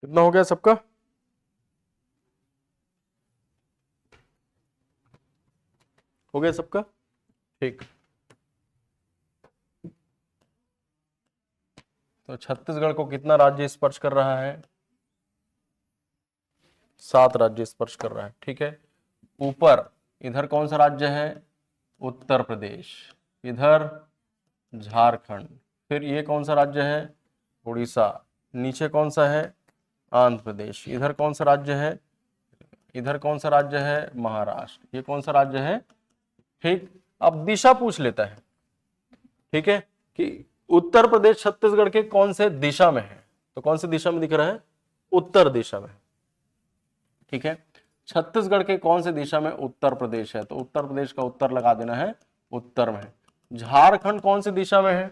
कितना हो गया सबका? हो गया सबका, ठीक। तो छत्तीसगढ़ को कितना राज्य स्पर्श कर रहा है? 7 राज्य स्पर्श कर रहा है, ठीक है। ऊपर इधर कौन सा राज्य है? उत्तर प्रदेश। इधर झारखंड। फिर ये कौन सा राज्य है? उड़ीसा। नीचे कौन सा है? आंध्र प्रदेश। इधर कौन सा राज्य है? इधर कौन सा राज्य है? महाराष्ट्र। ये कौन सा राज्य है? ठीक। अब दिशा पूछ लेता है, ठीक है, कि उत्तर प्रदेश छत्तीसगढ़ के कौन से दिशा में है? तो कौन सी दिशा में दिख रहा है? उत्तर दिशा में, ठीक है। छत्तीसगढ़ के कौन से दिशा में उत्तर प्रदेश है? तो उत्तर प्रदेश का उत्तर लगा देना है, उत्तर में है। झारखंड कौन सी दिशा में है?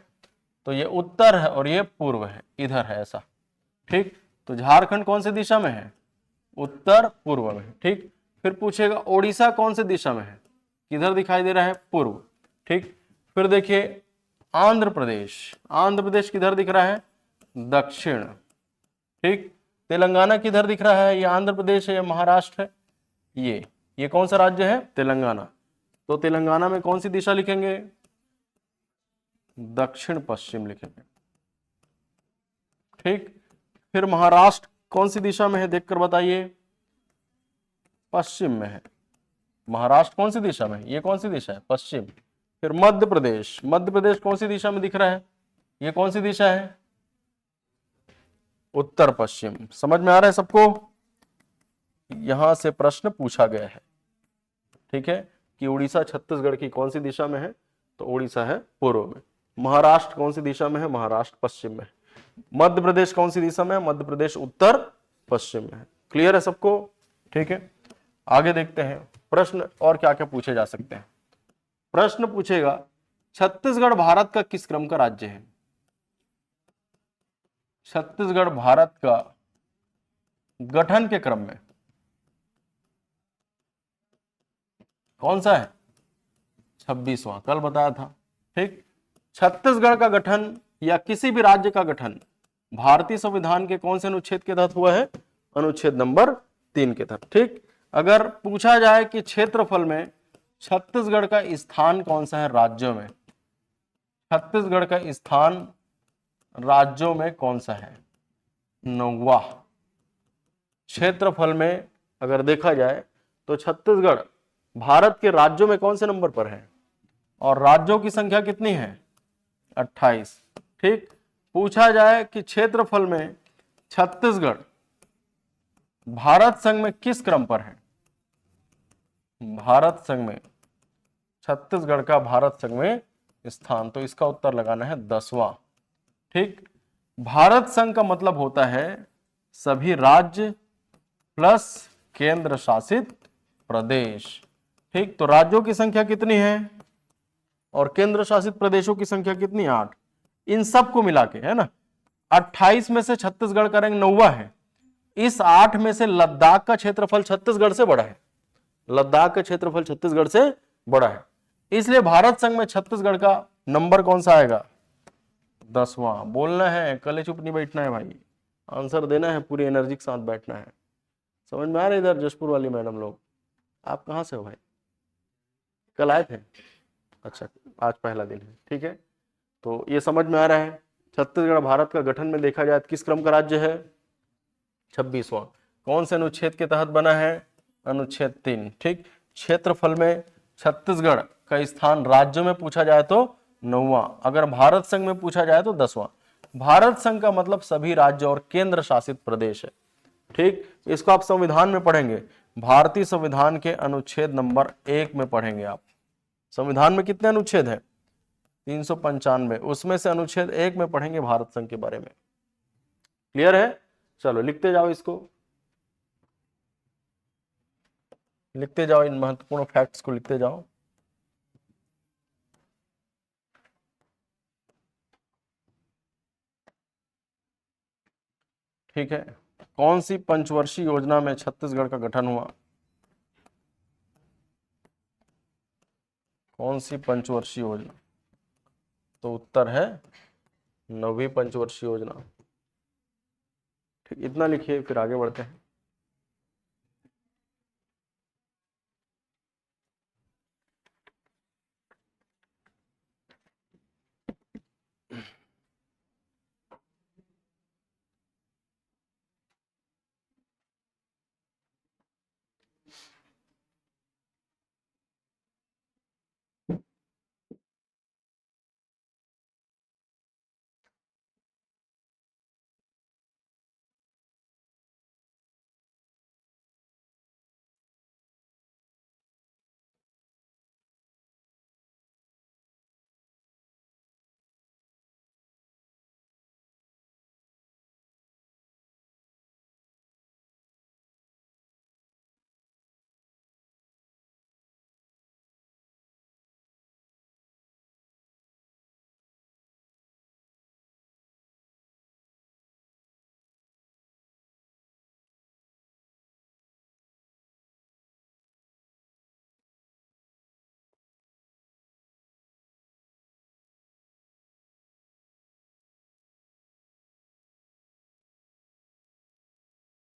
तो ये उत्तर है और ये पूर्व है, इधर है ऐसा। ठीक, तो झारखंड कौन सी दिशा में है? उत्तर पूर्व में। ठीक, फिर पूछेगा ओडिशा कौन सी दिशा में है? किधर दिखाई दे रहा है? पूर्व। ठीक, फिर देखिए आंध्र प्रदेश, आंध्र प्रदेश किधर दिख रहा है? दक्षिण। ठीक, तेलंगाना किधर दिख रहा है? ये आंध्र प्रदेश है या महाराष्ट्र है? ये कौन सा राज्य है? तेलंगाना। तो तेलंगाना में कौन सी दिशा लिखेंगे? दक्षिण पश्चिम लिखेंगे। ठीक, फिर महाराष्ट्र कौन सी दिशा में है देखकर बताइए? पश्चिम में है। महाराष्ट्र कौन सी दिशा में है? ये कौन सी दिशा है? पश्चिम। फिर मध्य प्रदेश, मध्य प्रदेश कौन सी दिशा में दिख रहा है? ये कौन सी दिशा है? उत्तर पश्चिम। समझ में आ रहा है सबको? यहां से प्रश्न पूछा गया है। ठीक है, कि उड़ीसा छत्तीसगढ़ की कौन सी दिशा में है? तो उड़ीसा है पूर्व में। महाराष्ट्र कौन सी दिशा में है? महाराष्ट्र पश्चिम में। मध्य प्रदेश कौन सी दिशा में है? मध्य प्रदेश उत्तर पश्चिम में है। क्लियर है सबको? ठीक है, आगे देखते हैं प्रश्न और क्या क्या पूछे जा सकते हैं। प्रश्न पूछेगा छत्तीसगढ़ भारत का किस क्रम का राज्य है? छत्तीसगढ़ भारत का गठन के क्रम में कौन सा है? 26वां, कल बताया था। ठीक, छत्तीसगढ़ का गठन या किसी भी राज्य का गठन भारतीय संविधान के कौन से अनुच्छेद के तहत हुआ है? अनुच्छेद नंबर 3 के तहत। ठीक, अगर पूछा जाए कि क्षेत्रफल में छत्तीसगढ़ का स्थान कौन सा है राज्यों में? छत्तीसगढ़ का स्थान राज्यों में कौन सा है? 9वां। क्षेत्रफल में अगर देखा जाए तो छत्तीसगढ़ भारत के राज्यों में कौन से नंबर पर है? और राज्यों की संख्या कितनी है? 28। ठीक, पूछा जाए कि क्षेत्रफल में छत्तीसगढ़ भारत संघ में किस क्रम पर है? भारत संघ में छत्तीसगढ़ का भारत संघ में स्थान, तो इसका उत्तर लगाना है 10वां। ठीक, भारत संघ का मतलब होता है सभी राज्य प्लस केंद्र शासित प्रदेश। ठीक, तो राज्यों की संख्या कितनी है और केंद्र शासित प्रदेशों की संख्या कितनी? 8। इन सबको मिला के, है ना, 28 में से छत्तीसगढ़ का रैंक 9वां है। इस 8 में से लद्दाख का क्षेत्रफल छत्तीसगढ़ से बड़ा है। लद्दाख का क्षेत्रफल छत्तीसगढ़ से बड़ा है, इसलिए भारत संघ में छत्तीसगढ़ का नंबर कौन सा आएगा? 10वां। बोलना है, कल चुप नहीं बैठना है भाई, आंसर देना है, पूरी एनर्जी के साथ बैठना है। समझ में आ रहा है? इधर जशपुर वाली मैडम लोग, आप कहाँ से हो भाई? कल आए थे? अच्छा, आज पहला दिन है। ठीक है, तो ये समझ में आ रहा है। छत्तीसगढ़ भारत का गठन में देखा जाए किस क्रम का राज्य है? 26वां। कौन से अनुच्छेद के तहत बना है? अनुच्छेद 3। ठीक, क्षेत्रफल में छत्तीसगढ़ का स्थान राज्यों में पूछा जाए तो 9वां, अगर भारत संघ में पूछा जाए तो 10वां। भारत संघ का मतलब सभी राज्य और केंद्र शासित प्रदेश है। ठीक, इसको आप संविधान में पढ़ेंगे, भारतीय संविधान के अनुच्छेद नंबर 1 में पढ़ेंगे आप। संविधान में कितने अनुच्छेद हैं? 395, उसमें से अनुच्छेद 1 में पढ़ेंगे भारत संघ के बारे में। क्लियर है? चलो लिखते जाओ, इसको लिखते जाओ, इन महत्वपूर्ण फैक्ट्स को लिखते जाओ। ठीक है, कौन सी पंचवर्षीय योजना में छत्तीसगढ़ का गठन हुआ? कौन सी पंचवर्षीय योजना? तो उत्तर है 9वीं पंचवर्षीय योजना। ठीक, इतना लिखिए, फिर आगे बढ़ते हैं।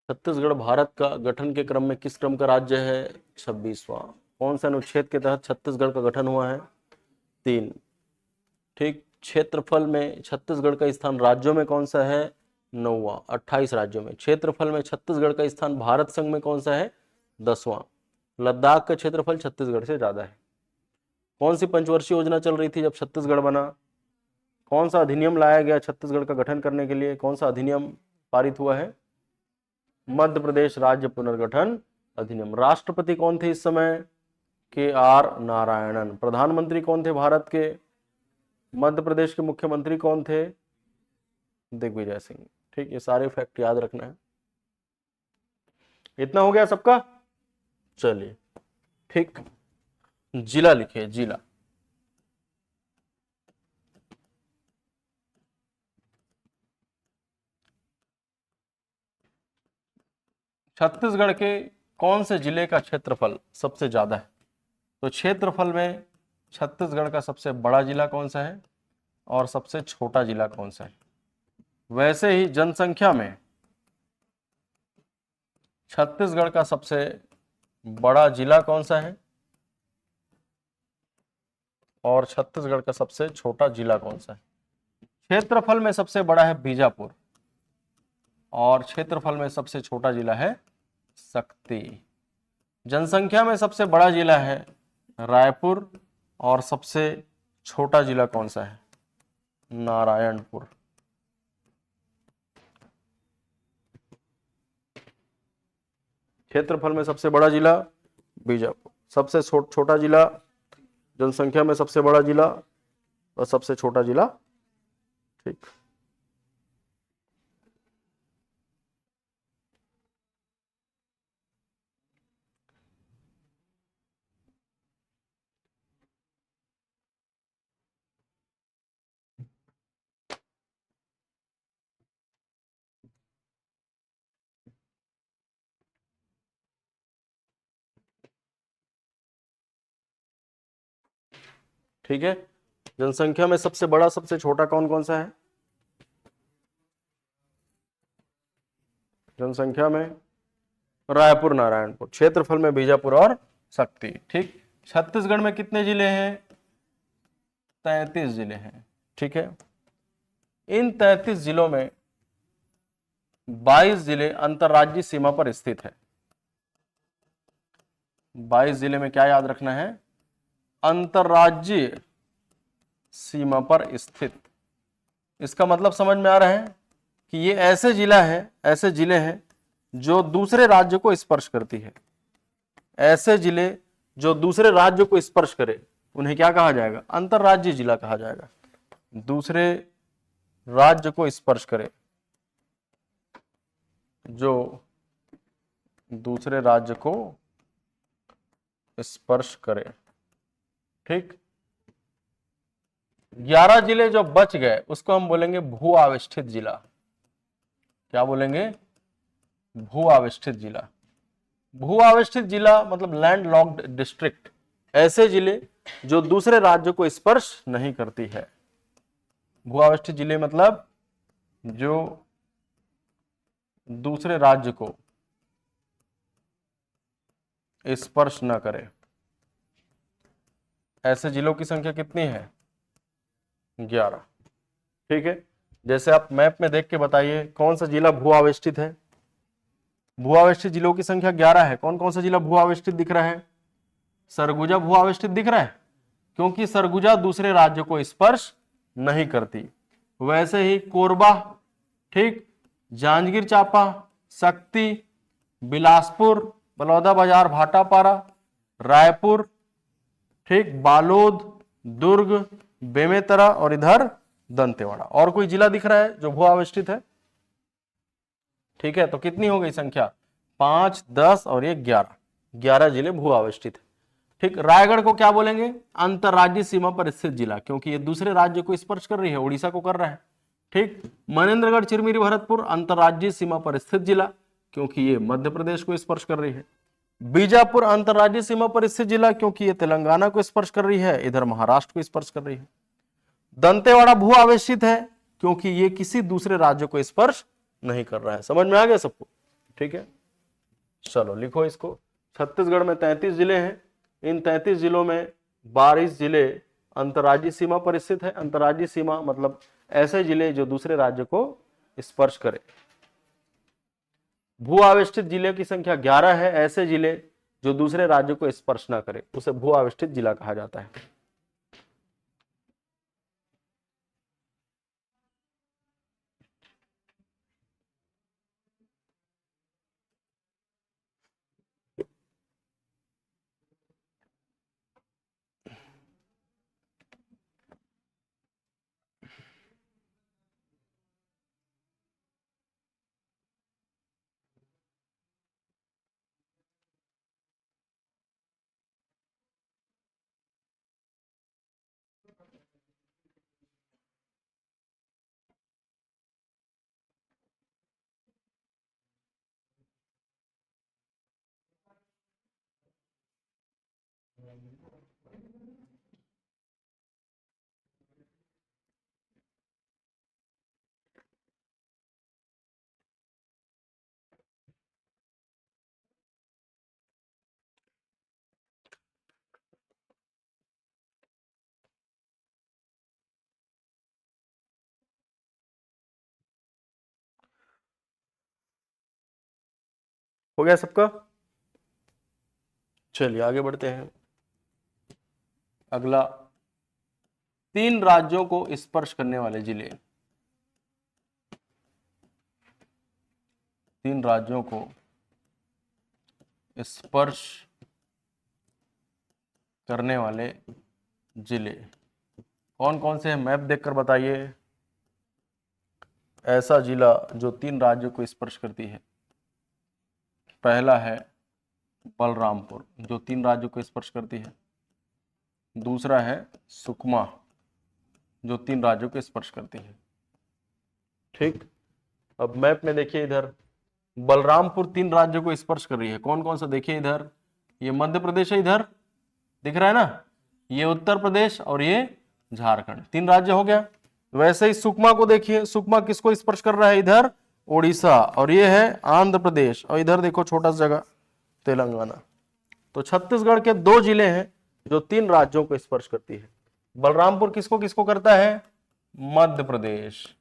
छत्तीसगढ़ भारत का गठन के क्रम में किस क्रम का राज्य है? 26वां। कौन से अनुच्छेद के तहत छत्तीसगढ़ का गठन हुआ है? 3। ठीक। क्षेत्रफल में छत्तीसगढ़ का स्थान राज्यों में कौन सा है? 9वां। 28 राज्यों में। क्षेत्रफल में छत्तीसगढ़ का स्थान भारत संघ में कौन सा है? 10वां। लद्दाख का क्षेत्रफल छत्तीसगढ़ से ज्यादा है। कौन सी पंचवर्षीय योजना चल रही थी जब छत्तीसगढ़ बना? कौन सा अधिनियम लाया गया छत्तीसगढ़ का गठन करने के लिए? कौन सा अधिनियम पारित हुआ है? मध्य प्रदेश राज्य पुनर्गठन अधिनियम। राष्ट्रपति कौन थे इस समय? KR नारायणन। प्रधानमंत्री कौन थे भारत के? मध्य प्रदेश के मुख्यमंत्री कौन थे? दिग्विजय सिंह। ठीक, ये सारे फैक्ट याद रखना है। इतना हो गया सबका? चलिए ठीक, जिला लिखिए। जिला छत्तीसगढ़ के कौन से जिले का क्षेत्रफल सबसे ज्यादा है? तो क्षेत्रफल में छत्तीसगढ़ का सबसे बड़ा जिला कौन सा है और सबसे छोटा जिला कौन सा है? वैसे ही जनसंख्या में छत्तीसगढ़ का सबसे बड़ा जिला कौन सा है और छत्तीसगढ़ का सबसे छोटा जिला कौन सा है? क्षेत्रफल में सबसे बड़ा है बीजापुर और क्षेत्रफल में सबसे छोटा जिला है सक्ती। जनसंख्या में सबसे बड़ा जिला है रायपुर और सबसे छोटा जिला कौन सा है? नारायणपुर। क्षेत्रफल में सबसे बड़ा जिला बीजापुर, सबसे छोटा जिला, जनसंख्या में सबसे बड़ा जिला और सबसे छोटा जिला। ठीक, ठीक है। जनसंख्या में सबसे बड़ा सबसे छोटा कौन कौन सा है? जनसंख्या में रायपुर नारायणपुर, क्षेत्रफल में बीजापुर और सक्ती। ठीक, छत्तीसगढ़ में कितने जिले हैं? 33 जिले हैं। ठीक है, इन 33 जिलों में 22 जिले अंतर्राज्यीय सीमा पर स्थित है। 22 जिले में क्या याद रखना है? अंतर्राज्यीय सीमा पर स्थित। इसका मतलब समझ में आ रहा है कि ये ऐसे जिले हैं जो दूसरे राज्य को स्पर्श करती है। ऐसे जिले जो दूसरे राज्य को स्पर्श करे उन्हें क्या कहा जाएगा? अंतर्राज्यीय जिला कहा जाएगा। दूसरे राज्य को स्पर्श करे, जो दूसरे राज्य को स्पर्श करे। ठीक, 11 जिले जो बच गए उसको हम बोलेंगे भू आविष्ठित जिला। क्या बोलेंगे? भू आविष्ठित जिला। भू आविष्ठित जिला मतलब लैंड लॉक्ड डिस्ट्रिक्ट, ऐसे जिले जो दूसरे राज्य को स्पर्श नहीं करती है। भू आविष्ठित जिले मतलब जो दूसरे राज्य को स्पर्श न करे। ऐसे जिलों की संख्या कितनी है? 11। ठीक है, जैसे आप मैप में देख के बताइए कौन सा जिला भू आविष्ठित है। भू आविष्ठित जिलों की संख्या 11 है। कौन कौन सा जिला भू आविष्ठित दिख रहा है? सरगुजा भू आविष्ठित दिख रहा है क्योंकि सरगुजा दूसरे राज्य को स्पर्श नहीं करती। वैसे ही कोरबा, ठीक, जांजगीर चांपा, सक्ती, बिलासपुर, बलौदाबाजार, भाटापारा, रायपुर, ठीक, बालोद, दुर्ग, बेमेतरा और इधर दंतेवाड़ा। और कोई जिला दिख रहा है जो भू आविष्ठित है? ठीक है, तो कितनी हो गई संख्या? 5, 10 और ये 11। 11 जिले भू आविष्ठित है। ठीक, रायगढ़ को क्या बोलेंगे? अंतर्राज्यीय सीमा पर स्थित जिला, क्योंकि ये दूसरे राज्य को स्पर्श कर रही है, उड़ीसा को कर रहा है। ठीक, मनेन्द्रगढ़, चिरमिरी, भरतपुर अंतर्राज्यीय सीमा पर स्थित जिला, क्योंकि ये मध्य प्रदेश को स्पर्श कर रही है। बीजापुर अंतर्राज्यीय सीमा पर स्थित जिला, क्योंकि ये तेलंगाना को स्पर्श कर रही है, इधर महाराष्ट्र को स्पर्श कर रही है। दंतेवाड़ा भू आवेशित है क्योंकि ये किसी दूसरे राज्य को स्पर्श नहीं कर रहा है। समझ में आ गया सबको? ठीक है, चलो लिखो इसको। छत्तीसगढ़ में 33 जिले हैं। इन 33 जिलों में 22 जिले अंतर्राज्यीय सीमा पर स्थित है। अंतर्राज्यीय सीमा मतलब ऐसे जिले जो दूसरे राज्य को स्पर्श करे। भू आवेष्टित जिले की संख्या 11 है। ऐसे जिले जो दूसरे राज्य को स्पर्श ना करे उसे भू आवेष्टित जिला कहा जाता है। हो गया सबका? चलिए आगे बढ़ते हैं। अगला, 3 राज्यों को स्पर्श करने वाले जिले। 3 राज्यों को स्पर्श करने वाले जिले कौन कौन से हैं? मैप देखकर बताइए। ऐसा जिला जो 3 राज्यों को स्पर्श करती है, पहला है बलरामपुर जो 3 राज्यों को स्पर्श करती है। दूसरा है सुकमा जो 3 राज्यों को स्पर्श करती है। ठीक, अब मैप में देखिए इधर बलरामपुर 3 राज्यों को स्पर्श कर रही है। कौन कौन सा? देखिए इधर, ये मध्य प्रदेश है, इधर दिख रहा है ना, ये उत्तर प्रदेश और ये झारखंड, 3 राज्य हो गया। वैसे ही सुकमा को देखिए, सुकमा किसको स्पर्श कर रहा है? इधर उड़ीसा, और ये है आंध्र प्रदेश, और इधर देखो छोटा सा जगह तेलंगाना। तो छत्तीसगढ़ के 2 जिले हैं जो 3 राज्यों को स्पर्श करती है। बलरामपुर किसको किसको करता है? मध्य प्रदेश,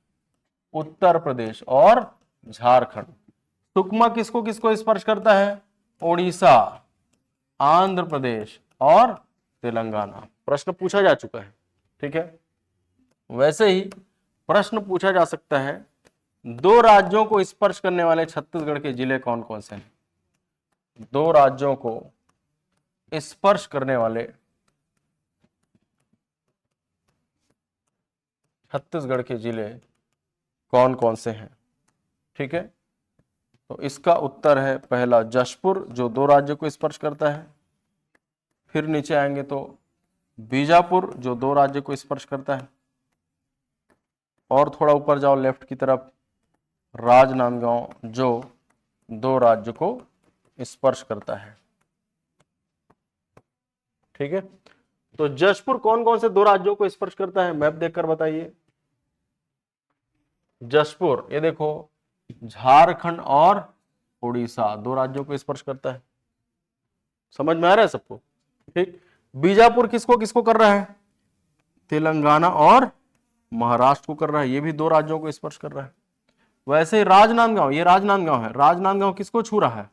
उत्तर प्रदेश और झारखंड। सुकमा किसको किसको स्पर्श करता है? ओडिशा, आंध्र प्रदेश और तेलंगाना। प्रश्न पूछा जा चुका है, ठीक है। वैसे ही प्रश्न पूछा जा सकता है, 2 राज्यों को स्पर्श करने वाले छत्तीसगढ़ के जिले कौन कौन से हैं? 2 राज्यों को स्पर्श करने वाले छत्तीसगढ़ के जिले कौन कौन से हैं? ठीक है, तो इसका उत्तर है पहला जशपुर जो 2 राज्यों को स्पर्श करता है। फिर नीचे आएंगे तो बीजापुर जो 2 राज्यों को स्पर्श करता है। और थोड़ा ऊपर जाओ लेफ्ट की तरफ, राजनांदगांव जो 2 राज्यों को स्पर्श करता है। ठीक है, तो जशपुर कौन कौन से 2 राज्यों को स्पर्श करता है? मैप देखकर बताइए। जशपुर ये देखो, झारखंड और उड़ीसा 2 राज्यों को स्पर्श करता है। समझ में आ रहा है सबको? ठीक, बीजापुर किसको किसको कर रहा है? तेलंगाना और महाराष्ट्र को कर रहा है, ये भी 2 राज्यों को स्पर्श कर रहा है। वैसे ही राजनांदगांव, ये राजनांदगांव है, राजनांदगांव किसको छू रहा है?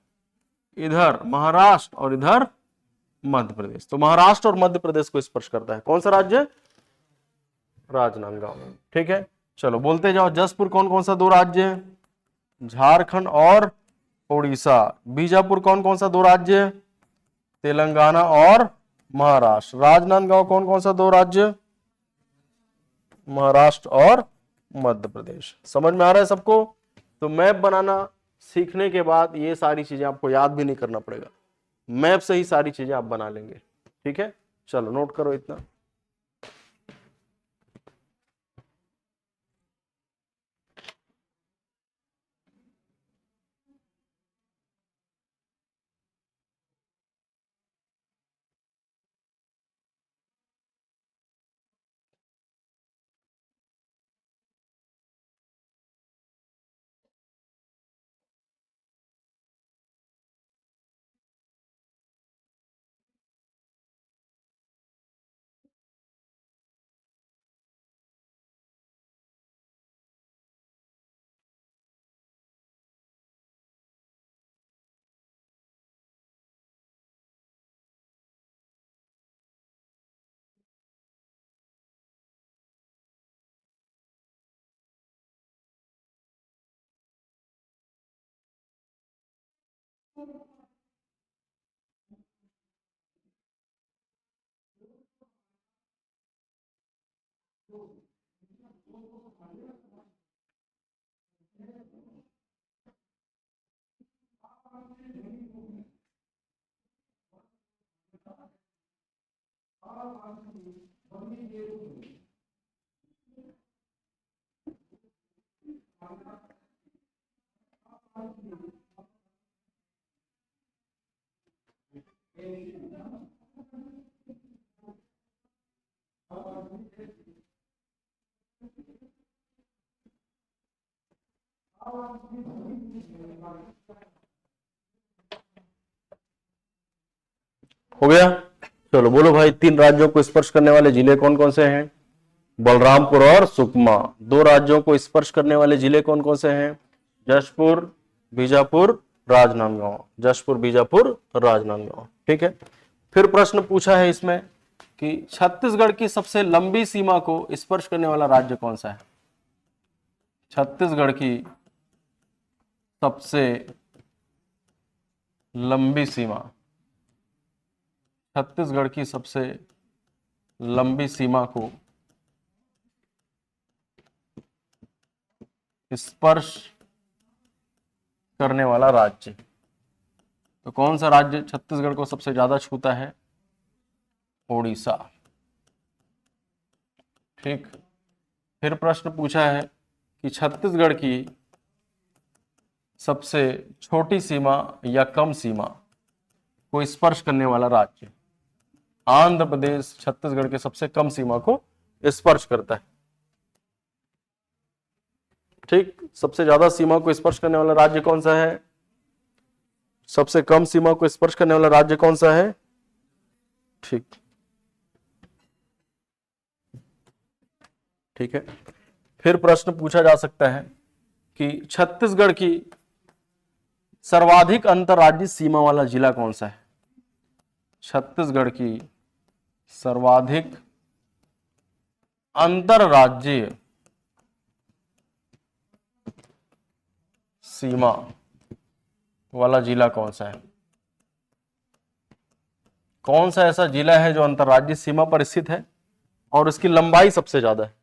इधर महाराष्ट्र और इधर मध्य प्रदेश, तो महाराष्ट्र और मध्य प्रदेश को स्पर्श करता है। कौन सा राज्य? राजनांदगांव। ठीक है, चलो बोलते जाओ, जशपुर कौन कौन सा 2 राज्य है? झारखंड और उड़ीसा। बीजापुर कौन कौन सा 2 राज्य है? तेलंगाना और महाराष्ट्र। राजनांदगांव कौन कौन सा 2 राज्य? महाराष्ट्र और मध्य प्रदेश। समझ में आ रहा है सबको? तो मैप बनाना सीखने के बाद ये सारी चीजें आपको याद भी नहीं करना पड़ेगा, मैप से ही सारी चीजें आप बना लेंगे। ठीक है, चलो नोट करो इतना। हो गया। चलो बोलो भाई, 3 राज्यों को स्पर्श करने वाले जिले कौन कौन से हैं? बलरामपुर और सुकमा। 2 राज्यों को स्पर्श करने वाले जिले कौन कौन से हैं? जशपुर, बीजापुर, राजनांदगांव। जशपुर, बीजापुर, राजनांदगांव। ठीक है। फिर प्रश्न पूछा है इसमें कि छत्तीसगढ़ की सबसे लंबी सीमा को स्पर्श करने वाला राज्य कौन सा है? छत्तीसगढ़ की सबसे लंबी सीमा, छत्तीसगढ़ की सबसे लंबी सीमा को स्पर्श करने वाला राज्य, तो कौन सा राज्य छत्तीसगढ़ को सबसे ज्यादा छूता है? ओडिशा। ठीक। फिर प्रश्न पूछा है कि छत्तीसगढ़ की सबसे छोटी सीमा या कम सीमा को स्पर्श करने वाला राज्य। आंध्र प्रदेश छत्तीसगढ़ के सबसे कम सीमा को स्पर्श करता है। ठीक। सबसे ज्यादा सीमा को स्पर्श करने वाला राज्य कौन सा है? सबसे कम सीमा को स्पर्श करने वाला राज्य कौन सा है? ठीक। ठीक है। फिर प्रश्न पूछा जा सकता है कि छत्तीसगढ़ की सर्वाधिक अंतर्राज्यीय सीमा वाला जिला कौन सा है? छत्तीसगढ़ की सर्वाधिक अंतर्राज्यीय सीमा वाला जिला कौन सा है? कौन सा ऐसा जिला है जो अंतर्राज्यीय सीमा पर स्थित है और उसकी लंबाई सबसे ज्यादा है?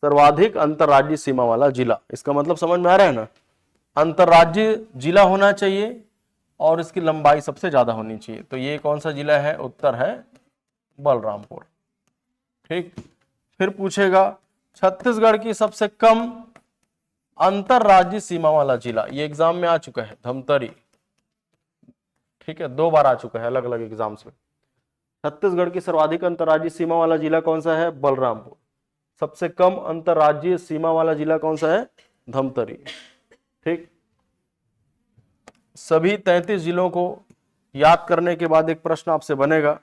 सर्वाधिक अंतर्राज्यीय सीमा वाला जिला, इसका मतलब समझ में आ रहा है ना? अंतर्राज्यीय जिला होना चाहिए और इसकी लंबाई सबसे ज्यादा होनी चाहिए। तो ये कौन सा जिला है? उत्तर है बलरामपुर। ठीक। फिर पूछेगा छत्तीसगढ़ की सबसे कम अंतर्राज्यीय सीमा वाला जिला, ये एग्जाम में आ चुका है, धमतरी। ठीक है, 2 बार आ चुका है अलग अलग एग्जाम्स में। छत्तीसगढ़ की सर्वाधिक अंतर्राज्यीय सीमा वाला जिला कौन सा है? बलरामपुर। सबसे कम अंतर्राज्यीय सीमा वाला जिला कौन सा है? धमतरी। ठीक। सभी 33 जिलों को याद करने के बाद एक प्रश्न आपसे बनेगा।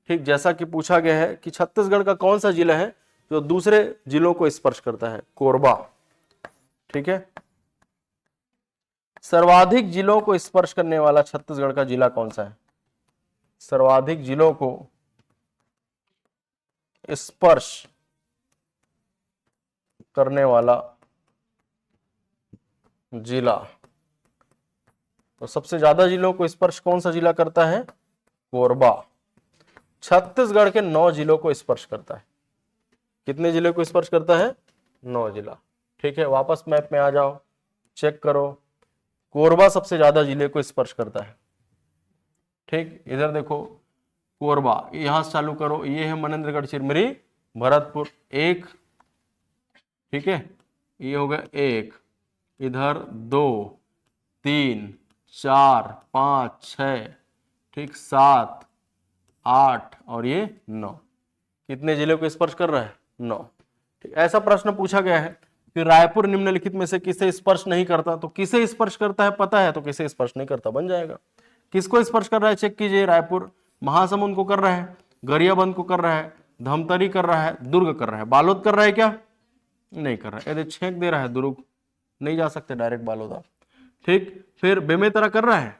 ठीक। जैसा कि पूछा गया है कि छत्तीसगढ़ का कौन सा जिला है जो दूसरे जिलों को स्पर्श करता है? कोरबा। ठीक है। सर्वाधिक जिलों को स्पर्श करने वाला छत्तीसगढ़ का जिला कौन सा है? सर्वाधिक जिलों को स्पर्श करने वाला जिला, तो सबसे ज्यादा जिलों को स्पर्श कौन सा जिला करता है? कोरबा। छत्तीसगढ़ के 9 जिलों को स्पर्श करता है। कितने जिले को स्पर्श करता है? 9 जिला। ठीक है। वापस मैप में आ जाओ, चेक करो। कोरबा सबसे ज्यादा जिले को स्पर्श करता है। ठीक। इधर देखो, कोरबा, यहां से चालू करो, ये है मनेन्द्रगढ़, चिरमिरी, भरतपुर 1। ठीक है, ये हो गया 1, इधर 2, 3, 4, 5, 6, ठीक, 7, 8 और ये 9। कितने जिले को स्पर्श कर रहा है? 9। ठीक। ऐसा प्रश्न पूछा गया है कि रायपुर निम्नलिखित में से किसे स्पर्श नहीं करता, तो किसे स्पर्श करता है पता है, तो किसे स्पर्श नहीं करता बन जाएगा। किसको स्पर्श कर रहा है चेक कीजिए। रायपुर महासमुंद को कर रहा है, गरियाबंद को कर रहा है, धमतरी कर रहा है, दुर्ग कर रहा है। बालोद कर रहा है क्या? नहीं कर रहा है। यदि छेक दे रहा है दुर्ग, नहीं जा सकते डायरेक्ट बालोदा। ठीक। फिर बेमेतरा कर रहा है,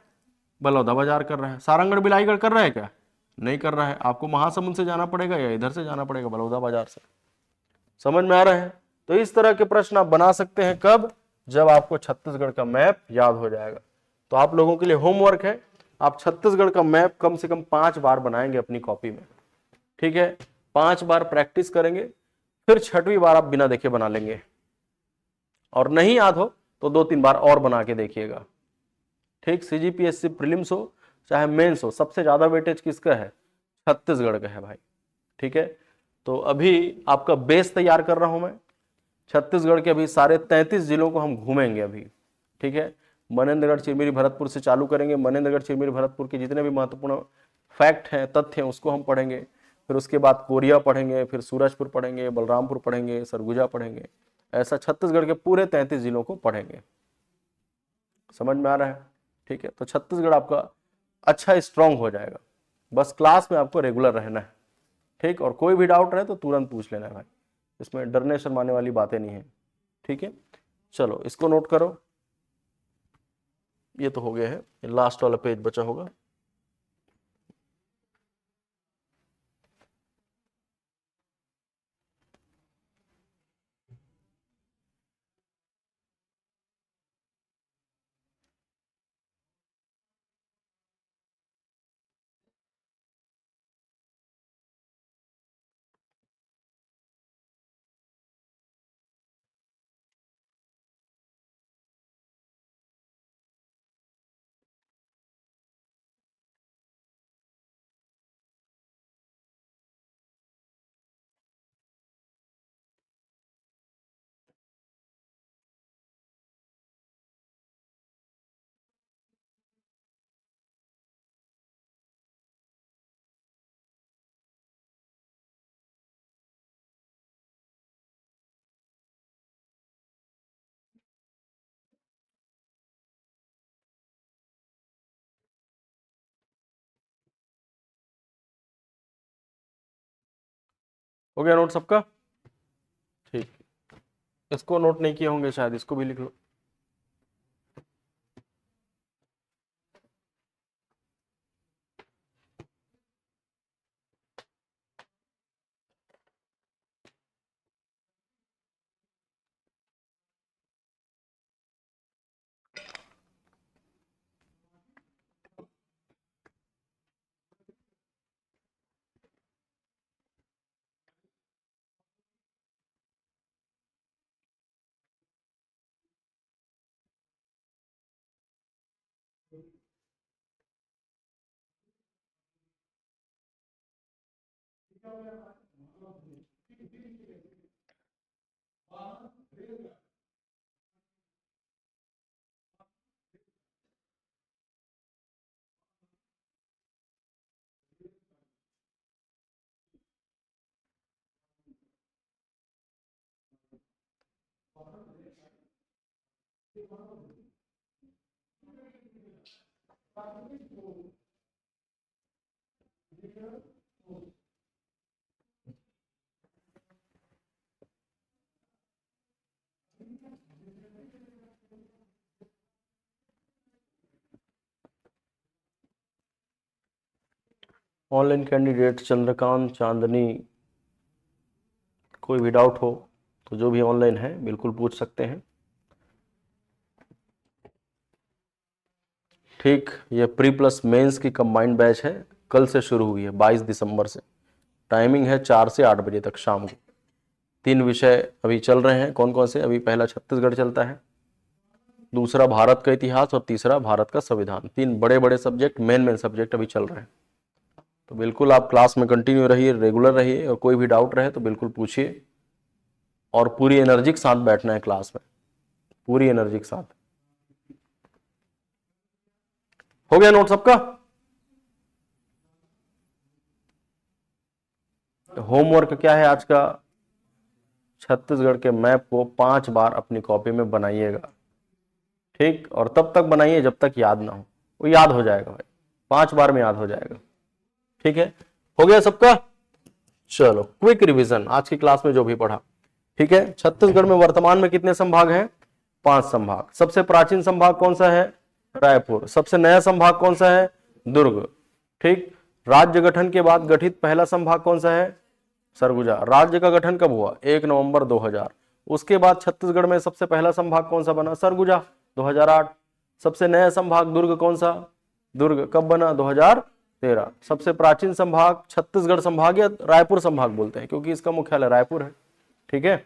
बलौदा बाजार कर रहा है। सारंगढ़ बिलाईगढ़ कर रहा है क्या? नहीं कर रहा है। आपको महासमुंद से जाना पड़ेगा या इधर से जाना पड़ेगा, बलौदा बाजार से। समझ में आ रहा है? तो इस तरह के प्रश्न आप बना सकते हैं कब? जब आपको छत्तीसगढ़ का मैप याद हो जाएगा। तो आप लोगों के लिए होमवर्क है, आप छत्तीसगढ़ का मैप कम से कम 5 बार बनाएंगे अपनी कॉपी में, ठीक है। 5 बार प्रैक्टिस करेंगे, फिर 6वीं बार आप बिना देखे बना लेंगे, और नहीं याद हो तो 2-3 बार और बना के देखिएगा, ठीक। सीजीपीएससी प्रीलिम्स हो चाहे मेंस हो, सबसे ज्यादा वेटेज किसका है? छत्तीसगढ़ का है भाई, ठीक है। तो अभी आपका बेस तैयार कर रहा हूं मैं, छत्तीसगढ़ के अभी सारे 33 जिलों को हम घूमेंगे अभी, ठीक है। मनेन्द्रगढ़, चिरमिरी, भरतपुर से चालू करेंगे। मनेन्द्रगढ़, चिरमिरी, भरतपुर के जितने भी महत्वपूर्ण फैक्ट हैं, तथ्य हैं, उसको हम पढ़ेंगे। फिर उसके बाद कोरिया पढ़ेंगे, फिर सूरजपुर पढ़ेंगे, बलरामपुर पढ़ेंगे, सरगुजा पढ़ेंगे। ऐसा छत्तीसगढ़ के पूरे 33 जिलों को पढ़ेंगे। समझ में आ रहा है? ठीक है। तो छत्तीसगढ़ आपका अच्छा स्ट्रांग हो जाएगा, बस क्लास में आपको रेगुलर रहना है, ठीक। और कोई भी डाउट रहे तो तुरंत पूछ लेना है भाई, इसमें डरने शर्माने वाली बातें नहीं है, ठीक है। चलो इसको नोट करो, ये तो हो गया है, लास्ट वाला पेज बचा होगा। हो गया नोट सबका? ठीक, इसको नोट नहीं किए होंगे शायद, इसको भी लिख लो। ऑनलाइन कैंडिडेट चंद्रकांत, चांदनी, कोई भी डाउट हो तो जो भी ऑनलाइन है बिल्कुल पूछ सकते हैं, ठीक। ये प्री प्लस मेंस की कंबाइंड बैच है, कल से शुरू हुई है 22 दिसंबर से। टाइमिंग है 4 से 8 बजे तक शाम को। 3 विषय अभी चल रहे हैं, कौन कौन से? अभी पहला छत्तीसगढ़ चलता है, दूसरा भारत का इतिहास, और तीसरा भारत का संविधान। 3 बड़े बड़े सब्जेक्ट, मेन सब्जेक्ट अभी चल रहे हैं। तो बिल्कुल आप क्लास में कंटिन्यू रहिए, रेगुलर रहिए, और कोई भी डाउट रहे तो बिल्कुल पूछिए, और पूरी एनर्जी के साथ बैठना है क्लास में, पूरी एनर्जी के साथ। हो गया नोट सबका? होमवर्क क्या है आज का? छत्तीसगढ़ के मैप को 5 बार अपनी कॉपी में बनाइएगा, ठीक। और तब तक बनाइए जब तक याद ना हो, वो याद हो जाएगा भाई, 5 बार में याद हो जाएगा, ठीक है। हो गया सबका? चलो क्विक रिवीजन आज की क्लास में जो भी पढ़ा, ठीक है। छत्तीसगढ़ में वर्तमान में कितने संभाग हैं? 5 संभाग। सबसे प्राचीन संभाग कौन सा है? रायपुर। सबसे नया संभाग कौन सा है? दुर्ग, ठीक। राज्य गठन के बाद गठित पहला संभाग कौन सा है? सरगुजा। राज्य का गठन कब हुआ? 1 नवंबर 2000। उसके बाद छत्तीसगढ़ में सबसे पहला संभाग कौन सा बना? सरगुजा, 2008। सबसे नया संभाग दुर्ग कौन सा? दुर्ग कब बना? 2013। सबसे प्राचीन संभाग छत्तीसगढ़ संभाग या रायपुर संभाग बोलते हैं क्योंकि इसका मुख्यालय रायपुर है। ठीक है,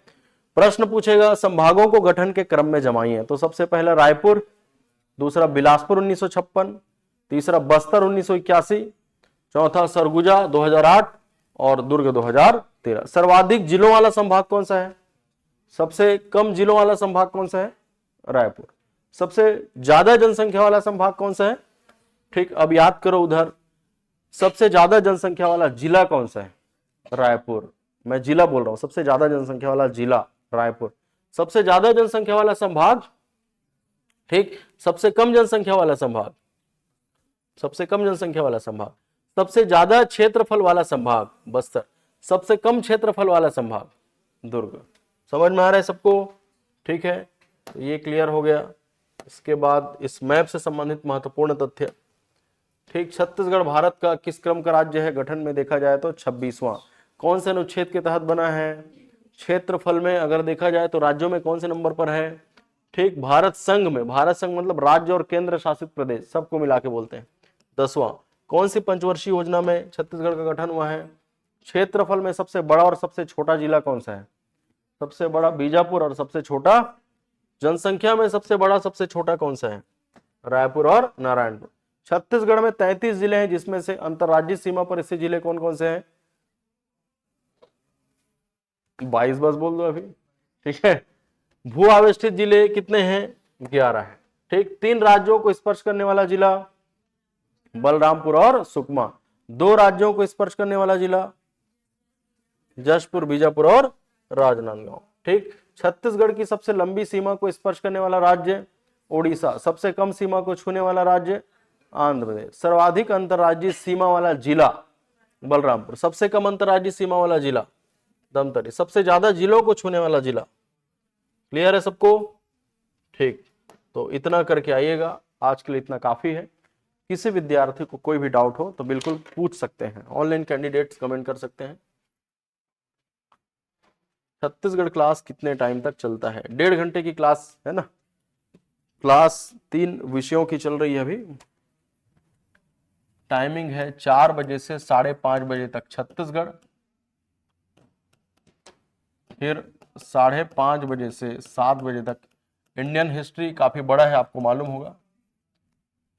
प्रश्न पूछेगा संभागों को गठन के क्रम में जमाइए, तो सबसे पहला रायपुर, दूसरा बिलासपुर 1956, तीसरा बस्तर 1981, चौथा सरगुजा 2008 और दुर्ग 2013। सर्वाधिक जिलों वाला संभाग कौन सा है? सबसे कम जिलों वाला संभाग कौन सा है? रायपुर। सबसे ज्यादा जनसंख्या वाला संभाग कौन सा है? ठीक, अब याद करो उधर सबसे ज्यादा जनसंख्या वाला जिला कौन सा है? रायपुर। मैं जिला बोल रहा हूं, सबसे ज्यादा जनसंख्या वाला जिला रायपुर। सबसे ज्यादा जनसंख्या वाला संभाग, ठीक, सबसे कम जनसंख्या वाला संभाग, सबसे कम जनसंख्या वाला संभाग, सबसे ज्यादा क्षेत्रफल वाला संभाग बस्तर, सबसे कम क्षेत्रफल वाला संभाग दुर्ग। समझ में आ रहा है सबको? ठीक है, तो ये क्लियर हो गया। इसके बाद इस मैप से संबंधित महत्वपूर्ण तथ्य, ठीक, छत्तीसगढ़ भारत का किस क्रम का राज्य है गठन में देखा जाए तो? 26वां। कौन से अनुच्छेद के तहत बना है? क्षेत्रफल में अगर देखा जाए तो राज्यों में कौन से नंबर पर है? ठीक, भारत संघ में, भारत संघ मतलब राज्य और केंद्र शासित प्रदेश सबको मिला के बोलते हैं, 10वां। कौन सी पंचवर्षीय योजना में छत्तीसगढ़ का गठन हुआ है? क्षेत्रफल में सबसे बड़ा और सबसे छोटा जिला कौन सा है? सबसे बड़ा बीजापुर और सबसे छोटा, जनसंख्या में सबसे बड़ा सबसे छोटा कौन सा है? रायपुर और नारायणपुर। छत्तीसगढ़ में 33 जिले हैं जिसमें से अंतर्राज्यीय सीमा पर स्थित जिले कौन कौन से हैं? 22 बस बोल दो अभी। ठीक है, भू आवेष्टित जिले कितने हैं? 11 है। ठीक, 3 राज्यों को स्पर्श करने वाला जिला बलरामपुर और सुकमा, 2 राज्यों को स्पर्श करने वाला जिला जशपुर, बीजापुर और राजनांदगांव। ठीक, छत्तीसगढ़ की सबसे लंबी सीमा को स्पर्श करने वाला राज्य ओडिशा, सबसे कम सीमा को छूने वाला राज्य आंध्र प्रदेश, सर्वाधिक अंतर्राज्यीय सीमा वाला जिला बलरामपुर, सबसे कम अंतर्राज्यीय सीमा वाला जिला धमतरी, सबसे ज्यादा जिलों को छूने वाला जिला। क्लियर है सबको? ठीक, तो इतना करके आइएगा, आज के लिए इतना काफी है। किसी विद्यार्थी को कोई भी डाउट हो तो बिल्कुल पूछ सकते हैं, ऑनलाइन कैंडिडेट्स कमेंट कर सकते हैं। छत्तीसगढ़ क्लास कितने टाइम तक चलता है? 1.5 घंटे की क्लास है ना। क्लास 3 विषयों की चल रही है अभी। टाइमिंग है 4 बजे से 5:30 बजे तक छत्तीसगढ़, फिर 5:30 बजे से 7 बजे तक इंडियन हिस्ट्री, काफी बड़ा है आपको मालूम होगा।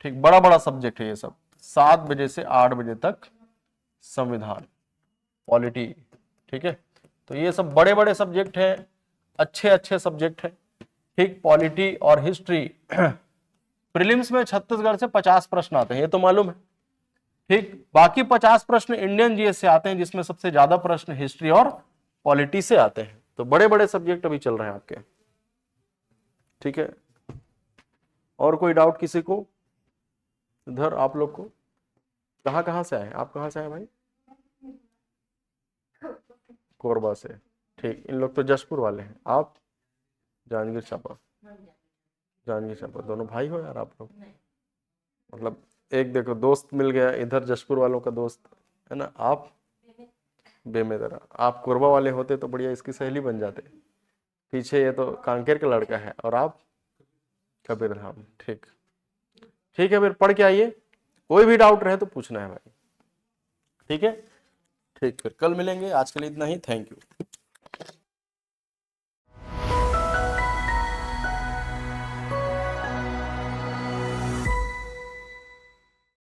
ठीक, बड़ा बड़ा सब्जेक्ट है ये सब। 7 बजे से 8 बजे तक संविधान, पॉलिटी। ठीक है, तो ये सब बड़े बड़े सब्जेक्ट हैं, अच्छे अच्छे सब्जेक्ट हैं। ठीक, पॉलिटी और हिस्ट्री प्रीलिम्स में छत्तीसगढ़ से 50 प्रश्न आते हैं, ये तो मालूम है। ठीक, बाकी 50 प्रश्न इंडियन जीएस से आते हैं जिसमें सबसे ज्यादा प्रश्न हिस्ट्री और पॉलिटी से आते हैं। तो बड़े बड़े सब्जेक्ट अभी चल रहे हैं आपके। ठीक है, और कोई डाउट किसी को? इधर आप लोग को कहाँ से आए? आप कहाँ से आए भाई? कोरबा से। ठीक, इन लोग तो जशपुर वाले हैं। आप? जांजगीर चांपा। जांजगीर चांपा, दोनों भाई हो यार आप लोग? मतलब एक देखो दोस्त मिल गया इधर, जशपुर वालों का दोस्त है ना। आप बेमेदरा, आप कोरबा वाले होते तो बढ़िया इसकी सहेली बन जाते। पीछे ये तो कांकेर का लड़का है और आप कबीरधाम। ठीक, ठीक है, फिर पढ़ के आइए, कोई भी डाउट रहे तो पूछना है भाई। ठीक है, ठीक, फिर कल मिलेंगे। आज के लिए इतना ही, थैंक यू।